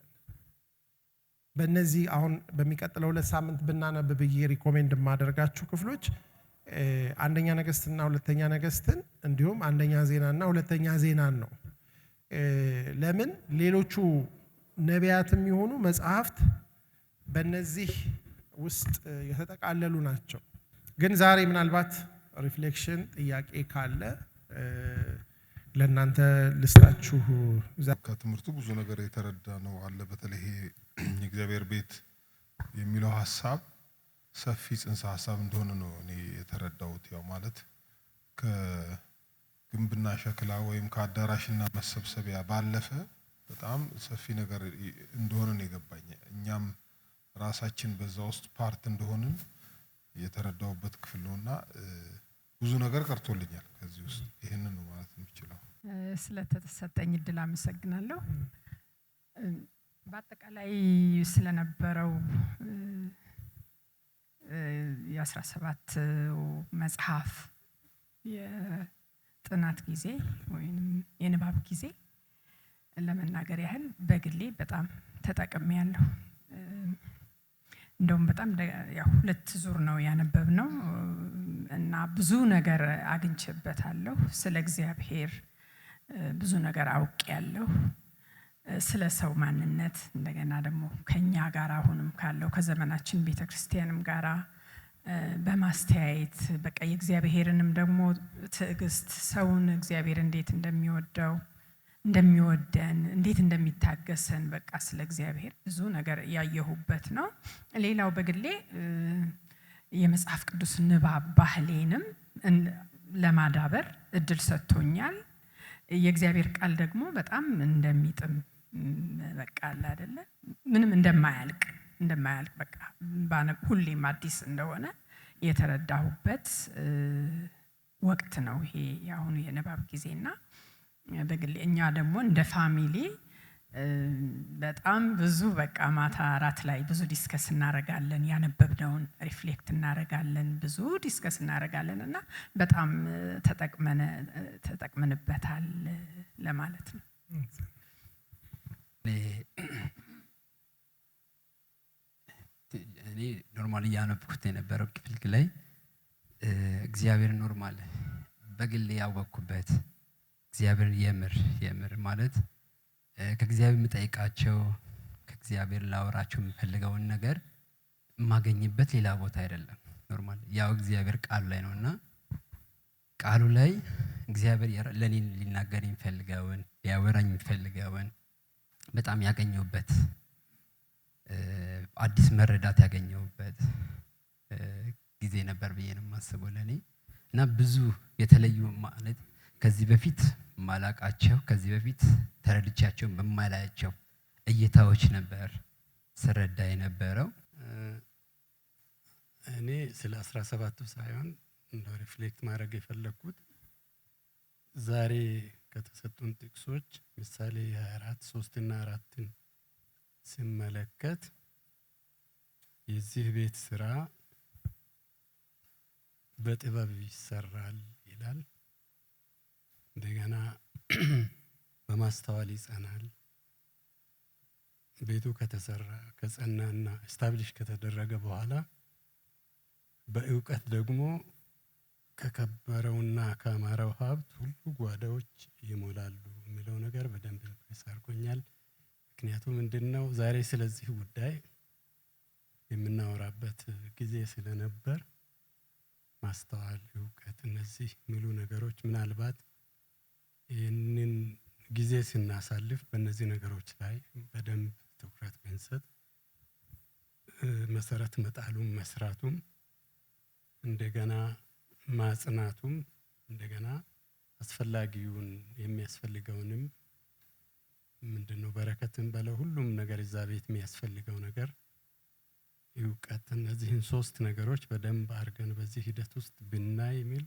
በእነዚህ አሁን በሚቀጥለው 2 ሳምንት ብናነብ ብዬ ሪኮሜንድ የማደርጋችሁ ክፍሎች አንደኛ ነገሥትና ሁለተኛ ነገሥትን እንዲሁም አንደኛ ዜናና ሁለተኛ ዜናን ነው። ለምን ሌሎቹ ነቢያትም ይሆኑ መጽሐፍት በእነዚህ ውስጥ የተጠቃለሉ ናቸው። ግን ዛሬ ምናልባት ሪፍሌክሽን ጥያቄ ካለ ለእናንተ ልስጣችሁ።
ከትምህርቱ ብዙ ነገር የተረዳ ነው አለ። በተለይ የእግዚአብሔር ቤት የሚለው ሐሳብ ሰፊ ጽንሰ ሐሳብ እንደሆነ ነው እኔ የተረዳሁት። ያው ማለት ከግንብና ሸክላ ወይም ከአዳራሽና መሰብሰቢያ ባለፈ በጣም ሰፊ ነገር እንደሆነ ነው የገባኝ። እኛም ራሳችን በዛ ውስጥ ፓርት እንደሆንን የተረዳሁበት ክፍል ነውና ብዙ ነገር ቀርቶልኛል ከዚህ ውስጥ። ይሄንን ነው ማለት የምችለው።
ስለተሰጠኝ እድል አመሰግናለሁ። በአጠቃላይ ስለነበረው የ17 መጽሐፍ የጥናት ጊዜ ወይም የንባብ ጊዜ ለመናገር ያህል በግሌ በጣም ተጠቅሜያለሁ። እንደውም በጣም ያው 2 ዙር ነው ያነበብነው እና ብዙ ነገር አግኝቼበታለሁ። ስለ እግዚአብሔር ብዙ ነገር አውቄያለሁ። ስለ ሰው ማንነት እንደገና ደግሞ ከኛ ጋር አሁንም ካለው ከዘመናችን ቤተክርስቲያንም ጋራ በማስተያየት በቃ የእግዚአብሔርንም ደግሞ ትዕግስት ሰውን እግዚአብሔር እንዴት እንደሚወደው እንደሚወደን እንዴት እንደሚታገሰን በቃ ስለ እግዚአብሔር ብዙ ነገር ያየሁበት ነው። ሌላው በግሌ የመጽሐፍ ቅዱስ ንባብ ባህሌንም ለማዳበር እድል ሰጥቶኛል። የእግዚአብሔር ቃል ደግሞ በጣም እንደሚጥም በቃ አለ አይደለ ምንም እንደማያልቅ በቃ ሁሌም አዲስ እንደሆነ የተረዳሁበት ወቅት ነው ይሄ ያሁኑ የንባብ ጊዜና በግሌ እኛ ደግሞ እንደ ፋሚሊ በጣም ብዙ በቃ ማታ አራት ላይ ብዙ ዲስከስ እናረጋለን። ያነበብነውን ሪፍሌክት እናረጋለን፣ ብዙ ዲስከስ እናረጋለን እና በጣም ተጠቅመንበታል ለማለት ነው።
እኔ ኖርማል ያነበብኩት የነበረው ክፍል ላይ እግዚአብሔር ኖርማል በግሌ ያወቅኩበት እግዚአብሔር የምር ማለት ከእግዚአብሔር የምጠይቃቸው ከእግዚአብሔር ላወራቸው የምፈልገውን ነገር የማገኝበት ሌላ ቦታ አይደለም። ኖርማል ያው እግዚአብሔር ቃሉ ላይ ነውና ቃሉ ላይ እግዚአብሔር ለኔ ሊናገር የሚፈልገውን ሊያወራኝ የሚፈልገውን በጣም ያገኘሁበት አዲስ መረዳት ያገኘሁበት ጊዜ ነበር ብዬ ነው የማስበው ለኔ እና ብዙ የተለዩ ማለት ከዚህ በፊት ማላቃቸው ከዚህ በፊት ተረድቻቸው በማላያቸው እይታዎች ነበር ስረዳ የነበረው።
እኔ ስለ 17ቱ ሳይሆን እንደው ሪፍሌክት ማድረግ የፈለኩት ዛሬ ከተሰጡን ጥቅሶች ምሳሌ 24 3 እና 4ን ሲመለከት የዚህ ቤት ስራ በጥበብ ይሰራል ይላል። እንደገና በማስተዋል ይጸናል። ቤቱ ከተሰራ ከጸናና ስታብሊሽ ከተደረገ በኋላ በእውቀት ደግሞ ከከበረውና ካማረው ሀብት ሁሉ ጓዳዎች ይሞላሉ የሚለው ነገር በደንብ ኢምፕሬስ አድርጎኛል። ምክንያቱም ምንድነው ዛሬ ስለዚህ ጉዳይ የምናወራበት ጊዜ ስለነበር ማስተዋል፣ እውቀት እነዚህ ሙሉ ነገሮች ምናልባት ይህንን ጊዜ ስናሳልፍ በእነዚህ ነገሮች ላይ በደንብ ትኩረት ብንሰጥ መሰረት መጣሉም መስራቱም እንደገና ማጽናቱም እንደገና አስፈላጊውን የሚያስፈልገውንም ምንድነው በረከትን በለው ሁሉም ነገር እዛ ቤት የሚያስፈልገው ነገር እውቀት እነዚህን 3 ነገሮች በደንብ አድርገን በዚህ ሂደት ውስጥ ብናይ የሚል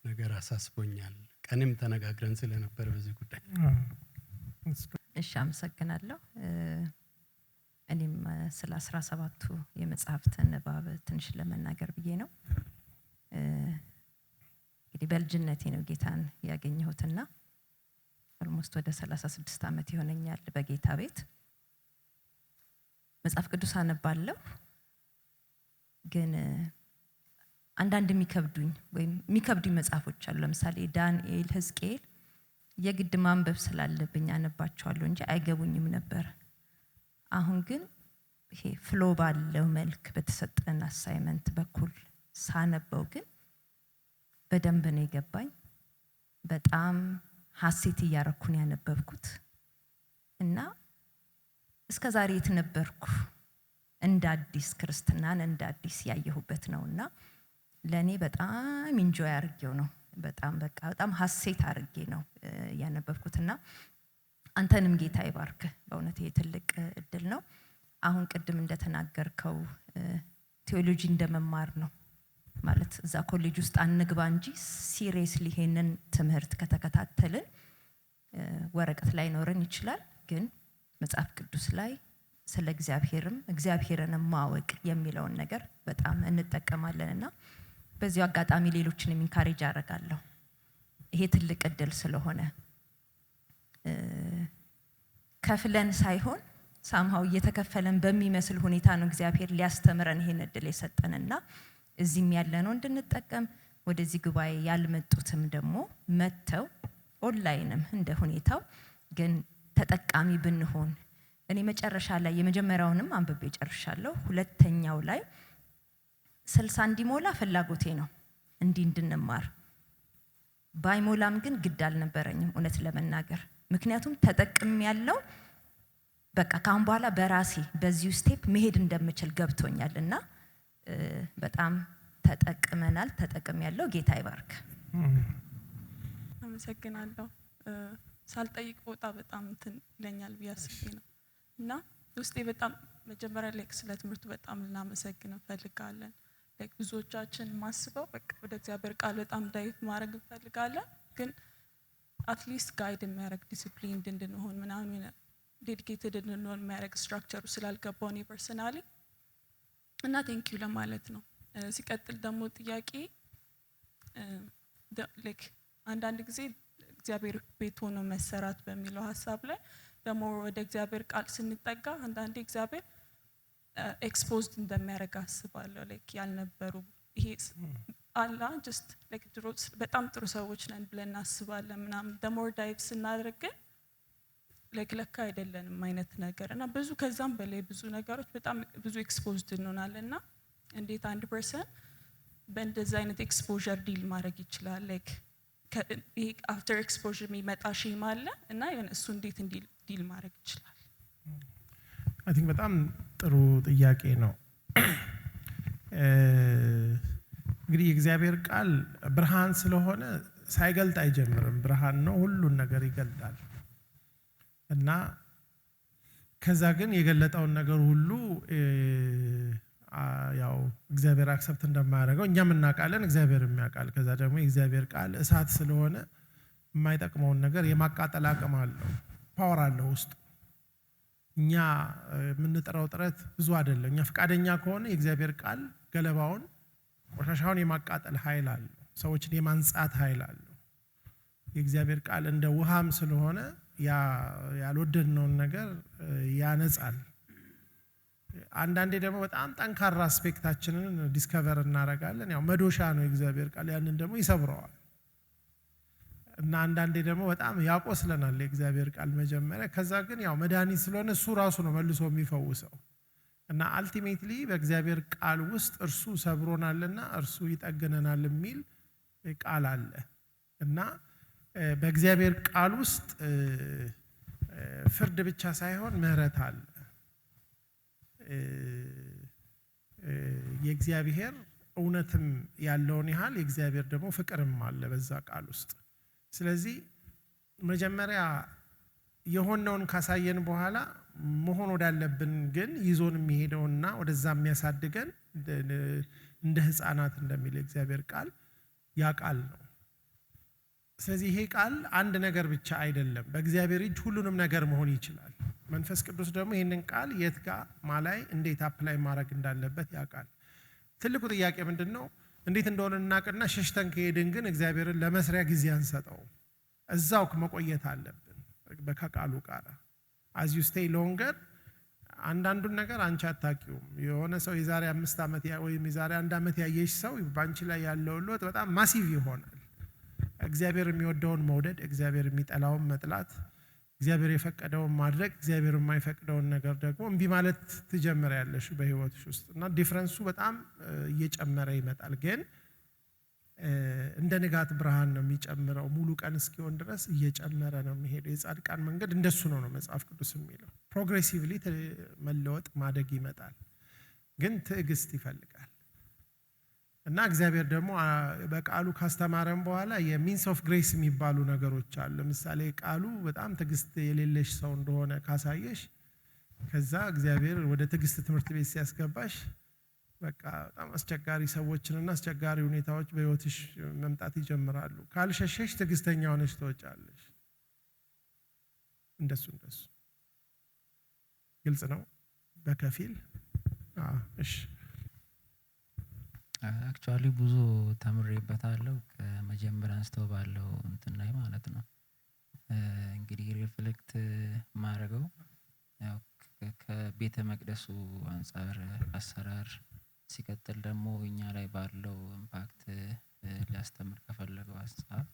ነገር አሳስቦኛል። ቀንም ተነጋግረን ስለነበር በዚህ ጉዳይ።
እሺ አመሰግናለሁ። እኔም ስለ 17ቱ የመጽሐፍት ንባብ ትንሽ ለመናገር ብዬ ነው። እንግዲህ በልጅነቴ ነው ጌታን ያገኘሁትና ኦልሞስት ወደ 36 ዓመት ይሆነኛል በጌታ ቤት። መጽሐፍ ቅዱስ አነባለሁ ግን አንዳንድ የሚከብዱኝ መጽሐፎች አሉ። ለምሳሌ ዳንኤል፣ ሕዝቅኤል የግድ ማንበብ ስላለብኝ አነባቸዋለሁ እንጂ አይገቡኝም ነበር። አሁን ግን ይሄ ፍሎ ባለው መልክ በተሰጠን አሳይመንት በኩል ሳነበው ግን በደንብ ነው የገባኝ። በጣም ሐሴት እያረኩ ነው ያነበብኩት እና እስከ ዛሬ የት ነበርኩ እንደ አዲስ ክርስትናን እንደ አዲስ ያየሁበት ነውና ለኔ በጣም ኢንጆይ አድርጌው ነው። በጣም ሐሴት አድርጌ ነው ያነበብኩትና አንተንም ጌታ ይባርክ። በእውነት ይሄ ትልቅ እድል ነው። አሁን ቅድም እንደተናገርከው ቴዎሎጂ እንደመማር ነው ማለት እዛ ኮሌጅ ውስጥ አንግባ እንጂ ሲሪየስሊ ይሄንን ትምህርት ከተከታተልን ወረቀት ላይ ኖረን ይችላል፣ ግን መጽሐፍ ቅዱስ ላይ ስለ እግዚአብሔርን ማወቅ የሚለውን ነገር በጣም እንጠቀማለንና በዚሁ አጋጣሚ ሌሎችንም ኢንካሬጅ አደርጋለሁ። ይሄ ትልቅ እድል ስለሆነ ከፍለን ሳይሆን ሳምሃው እየተከፈለን በሚመስል ሁኔታ ነው እግዚአብሔር ሊያስተምረን ይሄን እድል የሰጠንና እዚህም ያለነው እንድንጠቀም ወደዚህ ጉባኤ ያልመጡትም ደግሞ መተው ኦንላይንም እንደ ሁኔታው ግን ተጠቃሚ ብንሆን። እኔ መጨረሻ ላይ የመጀመሪያውንም አንብቤ ጨርሻለሁ። ሁለተኛው ላይ 60 እንዲሞላ ፍላጎቴ ነው እንድንማር ባይሞላም ግን ግድ አልነበረኝም እውነት ለመናገር ምክንያቱም ተጠቅም ያለው በቃ ካሁን በኋላ በራሴ በዚሁ ስቴፕ መሄድ እንደምችል ገብቶኛልና በጣም ተጠቅም ያለው ጌታ ይባርክ።
አመሰግናለሁ። ሳልጠይቅ ወጣ በጣም እንትን ይለኛል ቢያስብ ነው እና ውስጤ በጣም መጀመሪያ ላይ ስለ ትምህርቱ በጣም ልናመሰግን እንፈልጋለን። ብዙዎቻችን ማስበው በቃ ወደ እግዚአብሔር ቃል በጣም ዳይቭ ማድረግ እንፈልጋለን፣ ግን አትሊስት ጋይድ የሚያደርግ ዲሲፕሊን እንድንሆን ምናምን ዴዲኬትድ እንድንሆን የሚያደርግ ስትራክቸሩ ስላልገባው እኔ ፐርሰናሊ እና ቴንኪዩ ለማለት ነው። ሲቀጥል ደግሞ ጥያቄ ላይክ አንዳንድ ጊዜ እግዚአብሔር ቤት ሆኖ መሰራት በሚለው ሀሳብ ላይ ደግሞ ወደ እግዚአብሔር ቃል ስንጠጋ አንዳንዴ እግዚአብሔር ኤክስፖዝድ እንደሚያደርግ አስባለሁ። ላይክ ያልነበሩ ይሄ አላ ጀስት ላይክ ድሮ በጣም ጥሩ ሰዎች ነን ብለን እናስባለን ምናምን ደሞር ዳይቭ ስናደርግ ላይክ ለካ አይደለንም አይነት ነገር እና ብዙ ከዛም በላይ ብዙ ነገሮች በጣም ብዙ ኤክስፖዝድ እንሆናለንና እንዴት አንድ ፐርሰን በእንደዚህ አይነት ኤክስፖዠር ዲል ማድረግ ይችላል? ላይክ ይሄ አፍተር ኤክስፖዠር የሚመጣ ሼም አለ እና እሱ እንዴት ዲል ማድረግ ይችላል?
አይ ቲንክ በጣም ጥሩ ጥያቄ ነው። እንግዲህ የእግዚአብሔር ቃል ብርሃን ስለሆነ ሳይገልጥ አይጀምርም። ብርሃን ነው፣ ሁሉን ነገር ይገልጣል እና ከዛ ግን የገለጠውን ነገር ሁሉ ያው እግዚአብሔር አክሰፕት እንደማያደርገው እኛም እናውቃለን፣ እግዚአብሔርም ያውቃል። ከዛ ደግሞ የእግዚአብሔር ቃል እሳት ስለሆነ የማይጠቅመውን ነገር የማቃጠል አቅም አለው፣ ፓወር አለው ውስጥ። እኛ የምንጥረው ጥረት ብዙ አይደለም። እኛ ፈቃደኛ ከሆነ የእግዚአብሔር ቃል ገለባውን ቆሻሻውን የማቃጠል ኃይል አለው፣ ሰዎችን የማንጻት ኃይል አለው። የእግዚአብሔር ቃል እንደ ውሃም ስለሆነ ያልወደድነውን ነገር ያነጻል። አንዳንዴ ደግሞ በጣም ጠንካራ አስፔክታችንን ዲስከቨር እናደርጋለን። ያው መዶሻ ነው የእግዚአብሔር ቃል፣ ያንን ደግሞ ይሰብረዋል። እና አንዳንዴ ደግሞ በጣም ያቆስለናል የእግዚአብሔር ቃል መጀመሪያ። ከዛ ግን ያው መድኃኒት ስለሆነ እሱ ራሱ ነው መልሶ የሚፈውሰው። እና አልቲሜትሊ በእግዚአብሔር ቃል ውስጥ እርሱ ሰብሮናልና እርሱ ይጠግነናል የሚል ቃል አለ። እና በእግዚአብሔር ቃል ውስጥ ፍርድ ብቻ ሳይሆን ምህረት አለ። የእግዚአብሔር እውነትም ያለውን ያህል የእግዚአብሔር ደግሞ ፍቅርም አለ በዛ ቃል ውስጥ። ስለዚህ መጀመሪያ የሆነውን ካሳየን በኋላ መሆን ወዳለብን ግን ይዞን የሚሄደውና ወደዛ የሚያሳድገን እንደ ሕፃናት እንደሚል የእግዚአብሔር ቃል ያ ቃል ነው። ስለዚህ ይሄ ቃል አንድ ነገር ብቻ አይደለም፣ በእግዚአብሔር እጅ ሁሉንም ነገር መሆን ይችላል። መንፈስ ቅዱስ ደግሞ ይህንን ቃል የት ጋር ማላይ እንዴት አፕላይ ማድረግ እንዳለበት ያውቃል። ትልቁ ጥያቄ ምንድን ነው? እንዴት እንደሆነ እናቅና ሸሽተን ከሄድን ግን እግዚአብሔርን ለመስሪያ ጊዜ አንሰጠው። እዛው መቆየት አለብን ከቃሉ ጋር as you stay longer። አንዳንዱን ነገር አንቺ አታውቂውም። የሆነ ሰው የዛሬ 5 ዓመት ወይም የዛሬ 1 ዓመት ያየሽ ሰው ባንቺ ላይ ያለው ለውጥ በጣም ማሲቭ ይሆናል። እግዚአብሔር የሚወደውን መውደድ፣ እግዚአብሔር የሚጠላውን መጥላት፣ እግዚአብሔር የፈቀደውን ማድረግ፣ እግዚአብሔር የማይፈቅደውን ነገር ደግሞ እምቢ ማለት ትጀምሪያለሽ በህይወትሽ ውስጥ እና ዲፍረንሱ በጣም እየጨመረ ይመጣል። ግን እንደ ንጋት ብርሃን ነው የሚጨምረው። ሙሉ ቀን እስኪሆን ድረስ እየጨመረ ነው የሚሄደው። የጻድቃን መንገድ እንደሱ ነው መጽሐፍ ቅዱስ የሚለው። ፕሮግሬሲቭሊ መለወጥ ማደግ ይመጣል። ግን ትዕግስት ይፈልጋል። እና እግዚአብሔር ደግሞ በቃሉ ካስተማረን በኋላ የሚንስ ኦፍ ግሬስ የሚባሉ ነገሮች አሉ። ለምሳሌ ቃሉ በጣም ትዕግስት የሌለሽ ሰው እንደሆነ ካሳየሽ ከዛ እግዚአብሔር ወደ ትዕግስት ትምህርት ቤት ሲያስገባሽ በቃ በጣም አስቸጋሪ ሰዎችንና አስቸጋሪ ሁኔታዎች በህይወትሽ መምጣት ይጀምራሉ። ካልሸሸሽ ትዕግስተኛ ሆነሽ ትወጫለሽ። እንደሱ ግልጽ ነው በከፊል እሺ።
አክቹአሊ ብዙ ተምሬበታለሁ ከመጀመሪያ አንስቶ ባለው እንትን ላይ ማለት ነው። እንግዲህ ሪፍሌክት ማድረገው ያው ከቤተ መቅደሱ አንፃር አሰራር ሲቀጥል ደግሞ እኛ ላይ ባለው ኢምፓክት ሊያስተምር ከፈለገው ሀሳብ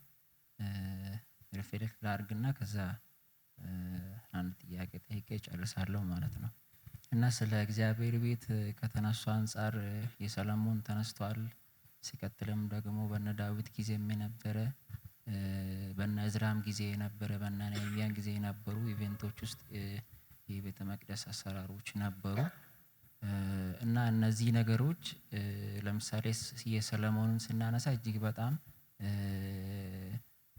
ሪፍሌክት ላድርግና ከዛ አንድ ጥያቄ ጠይቄ ጨርሳለሁ ማለት ነው። እና ስለ እግዚአብሔር ቤት ከተነሱ አንፃር የሰለሞን ተነስቷል። ሲቀጥልም ደግሞ በነ ዳዊት ጊዜም የነበረ በነ እዝራም ጊዜ የነበረ በነ ነህምያም ጊዜ የነበሩ ኢቨንቶች ውስጥ የቤተ መቅደስ አሰራሮች ነበሩ። እና እነዚህ ነገሮች ለምሳሌ የሰለሞንን ስናነሳ እጅግ በጣም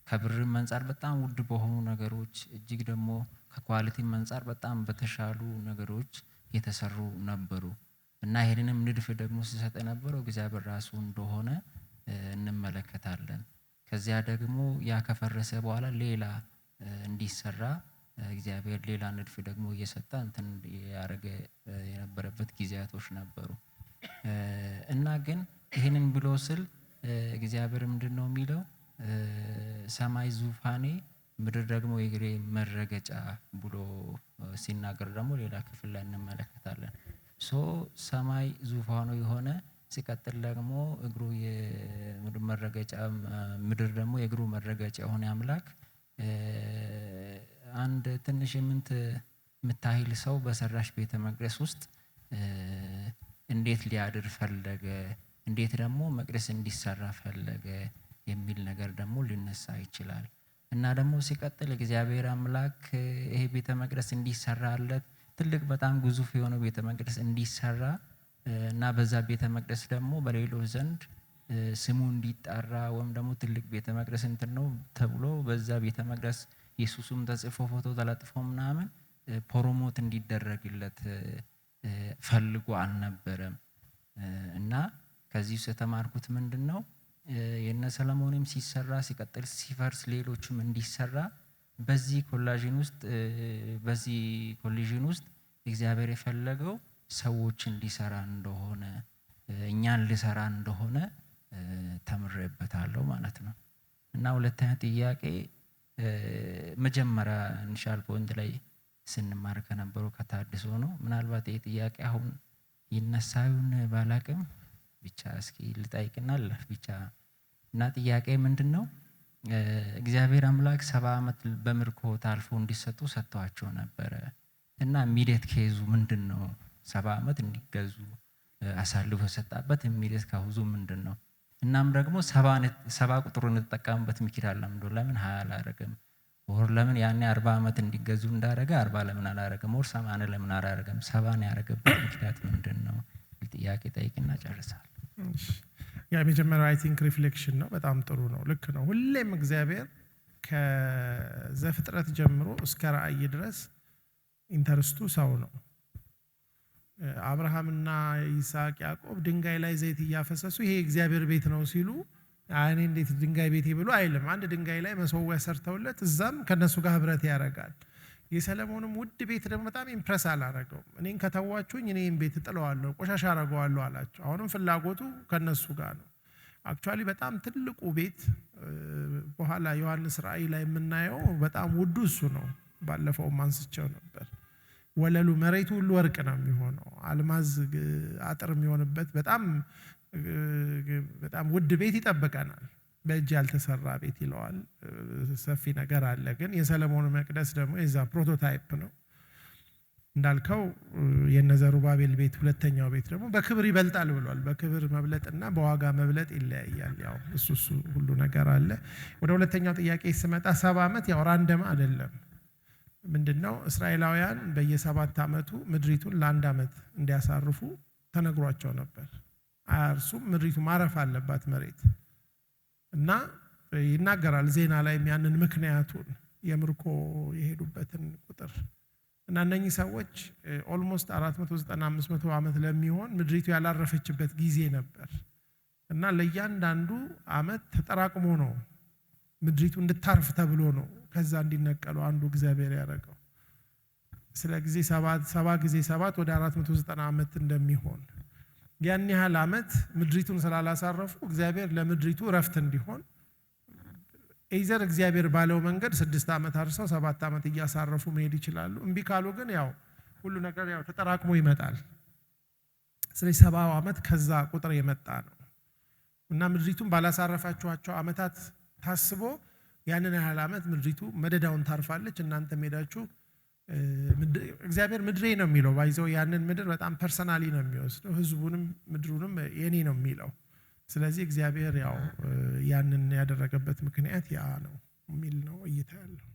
ከብርም አንፃር በጣም ውድ በሆኑ ነገሮች እጅግ ደግሞ ከኳሊቲም አንፃር በጣም በተሻሉ ነገሮች የተሰሩ ነበሩ። እና ይሄንንም ንድፍ ደግሞ ሲሰጥ የነበረው እግዚአብሔር ራሱ እንደሆነ እንመለከታለን። ከዚያ ደግሞ ያ ከፈረሰ በኋላ ሌላ እንዲሰራ እግዚአብሔር ሌላ ንድፍ ደግሞ እየሰጠ እንትን ያደረገ የነበረበት ጊዜያቶች ነበሩ። እና ግን ይህንን ብሎ ስል እግዚአብሔር ምንድነው የሚለው ሰማይ ዙፋኔ ምድር ደግሞ የእግሬ መረገጫ ብሎ ሲናገር ደግሞ ሌላ ክፍል ላይ እንመለከታለን። ሰማይ ዙፋኑ የሆነ ሲቀጥል ደግሞ እግሩ የምድር መረገጫ ምድር ደግሞ የእግሩ መረገጫ የሆነ አምላክ አንድ ትንሽ የምታህል ሰው በሰራሽ ቤተ መቅደስ ውስጥ እንዴት ሊያድር ፈለገ፣ እንዴት ደግሞ መቅደስ እንዲሰራ ፈለገ የሚል ነገር ደግሞ ሊነሳ ይችላል። እና ደግሞ ሲቀጥል እግዚአብሔር አምላክ ይሄ ቤተ መቅደስ እንዲሰራለት ትልቅ በጣም ግዙፍ የሆነ ቤተ መቅደስ እንዲሰራ እና በዛ ቤተ መቅደስ ደግሞ በሌሎች ዘንድ ስሙ እንዲጠራ ወይም ደግሞ ትልቅ ቤተ መቅደስ እንትን ነው ተብሎ በዛ ቤተ መቅደስ ኢየሱስም ተጽፎ ፎቶ ተለጥፎ ምናምን ፕሮሞት እንዲደረግለት ፈልጎ አልነበረም። እና ከዚህ ውስጥ የተማርኩት ምንድነው የነ ሰለሞንም ሲሰራ ሲቀጥል ሲፈርስ ሌሎችም እንዲሰራ በዚህ ኮሊዥን ውስጥ እግዚአብሔር የፈለገው ሰዎች እንዲሰራ እንደሆነ እኛን ሊሰራ እንደሆነ ተምሬበታለሁ ማለት ነው። እና ሁለተኛ ጥያቄ መጀመሪያ ኢኒሻል ፖይንት ላይ ስንማር ከነበረው ከታድሶ ነው። ምናልባት ይሄ ጥያቄ አሁን ይነሳውን ባላቅም ብቻ እስኪ ልጠይቅና አለፍ ብቻ። እና ጥያቄ ምንድነው እግዚአብሔር አምላክ 70 ዓመት በምርኮ ታልፎ እንዲሰጡ ሰጥቷቸው ነበረ። እና ኢሚዲየት ኬዙ ምንድነው 70 ዓመት እንዲገዙ አሳልፎ ሰጣበት ኢሚዲየት ካውዙ ምንድነው? እናም ደግሞ 70 ቁጥሩን እንጠቀምበት ምክንያት ለምን 20 አላረገም? ወር ለምን ያኔ 40 ዓመት እንዲገዙ እንዳረገ 40 ለምን አላረገም? ወር 80 ለምን አላረገም? 70 ያረገበት ምክንያት ምንድነው? ጥያቄ ጠይቅና ጨርሳለሁ።
ያ የመጀመሪያው አይ ቲንክ ሪፍሌክሽን ነው። በጣም ጥሩ ነው። ልክ ነው። ሁሌም እግዚአብሔር ከዘፍጥረት ጀምሮ እስከ ራእይ ድረስ ኢንተርስቱ ሰው ነው። አብርሃምና ይስሐቅ ያዕቆብ ድንጋይ ላይ ዘይት እያፈሰሱ ይሄ እግዚአብሔር ቤት ነው ሲሉ እኔ እንዴት ድንጋይ ቤቴ ብሎ አይልም። አንድ ድንጋይ ላይ መሰዊያ ሰርተውለት እዛም ከነሱ ጋር ህብረት ያደርጋል። የሰለሞንም ውድ ቤት ደግሞ በጣም ኢምፕረስ አላረገውም። እኔን ከተዋችሁኝ እኔን ቤት እጥለዋለሁ፣ ቆሻሻ አረገዋለሁ አላቸው። አሁንም ፍላጎቱ ከነሱ ጋር ነው። አክቹአሊ በጣም ትልቁ ቤት በኋላ ዮሐንስ ራእይ ላይ የምናየው በጣም ውዱ እሱ ነው። ባለፈውም አንስቼው ነበር። ወለሉ መሬቱ ሁሉ ወርቅ ነው የሚሆነው። አልማዝ አጥር የሚሆንበት በጣም ውድ ቤት ይጠብቀናል። በእጅ ያልተሰራ ቤት ይለዋል። ሰፊ ነገር አለ። ግን የሰለሞን መቅደስ ደግሞ የዛ ፕሮቶታይፕ ነው። እንዳልከው የነዘሩባቤል ቤት ሁለተኛው ቤት ደግሞ በክብር ይበልጣል ብሏል። በክብር መብለጥና በዋጋ መብለጥ ይለያያል። ያው እሱ ሁሉ ነገር አለ። ወደ ሁለተኛው ጥያቄ ስመጣ 70 ዓመት ያው ራንደም አይደለም። ምንድነው እስራኤላውያን በየ7 ዓመቱ ምድሪቱን ለ1 ዓመት እንዲያሳርፉ ተነግሯቸው ነበር። አያርሱም፣ ምድሪቱ ማረፍ አለባት መሬት እና ይናገራል ዜና ላይ ያንን ምክንያቱን የምርኮ የሄዱበትን ቁጥር እና እነኚህ ሰዎች ኦልሞስት 490-500 ዓመት ለሚሆን ምድሪቱ ያላረፈችበት ጊዜ ነበር እና ለእያንዳንዱ ዓመት ተጠራቅሞ ነው ምድሪቱ እንድታርፍ ተብሎ ነው ከዛ እንዲነቀሉ አንዱ እግዚአብሔር ያደረገው። ስለ ጊዜ 7 ጊዜ 7 ወደ 490 ዓመት እንደሚሆን ያን ያህል ዓመት ምድሪቱን ስላላሳረፉ እግዚአብሔር ለምድሪቱ ረፍት እንዲሆን ኤዘር እግዚአብሔር ባለው መንገድ 6 ዓመት አርሰው 7 ዓመት እያሳረፉ መሄድ ይችላሉ። እምቢ ካሉ ግን ያው ሁሉ ነገር ያው ተጠራቅሞ ይመጣል። ስለዚህ 70 ዓመት ከዛ ቁጥር የመጣ ነው እና ምድሪቱን ባላሳረፋችኋቸው ዓመታት ታስቦ ያንን ያህል ዓመት ምድሪቱ መደዳውን ታርፋለች። እናንተ ሄዳችሁ እግዚአብሔር ምድሬ ነው የሚለው ባይዘው ያንን ምድር በጣም ፐርሰናሊ ነው የሚወስደው። ህዝቡንም ምድሩንም የኔ ነው የሚለው። ስለዚህ እግዚአብሔር ያው ያንን ያደረገበት ምክንያት ያ ነው የሚል ነው እይታ ያለው።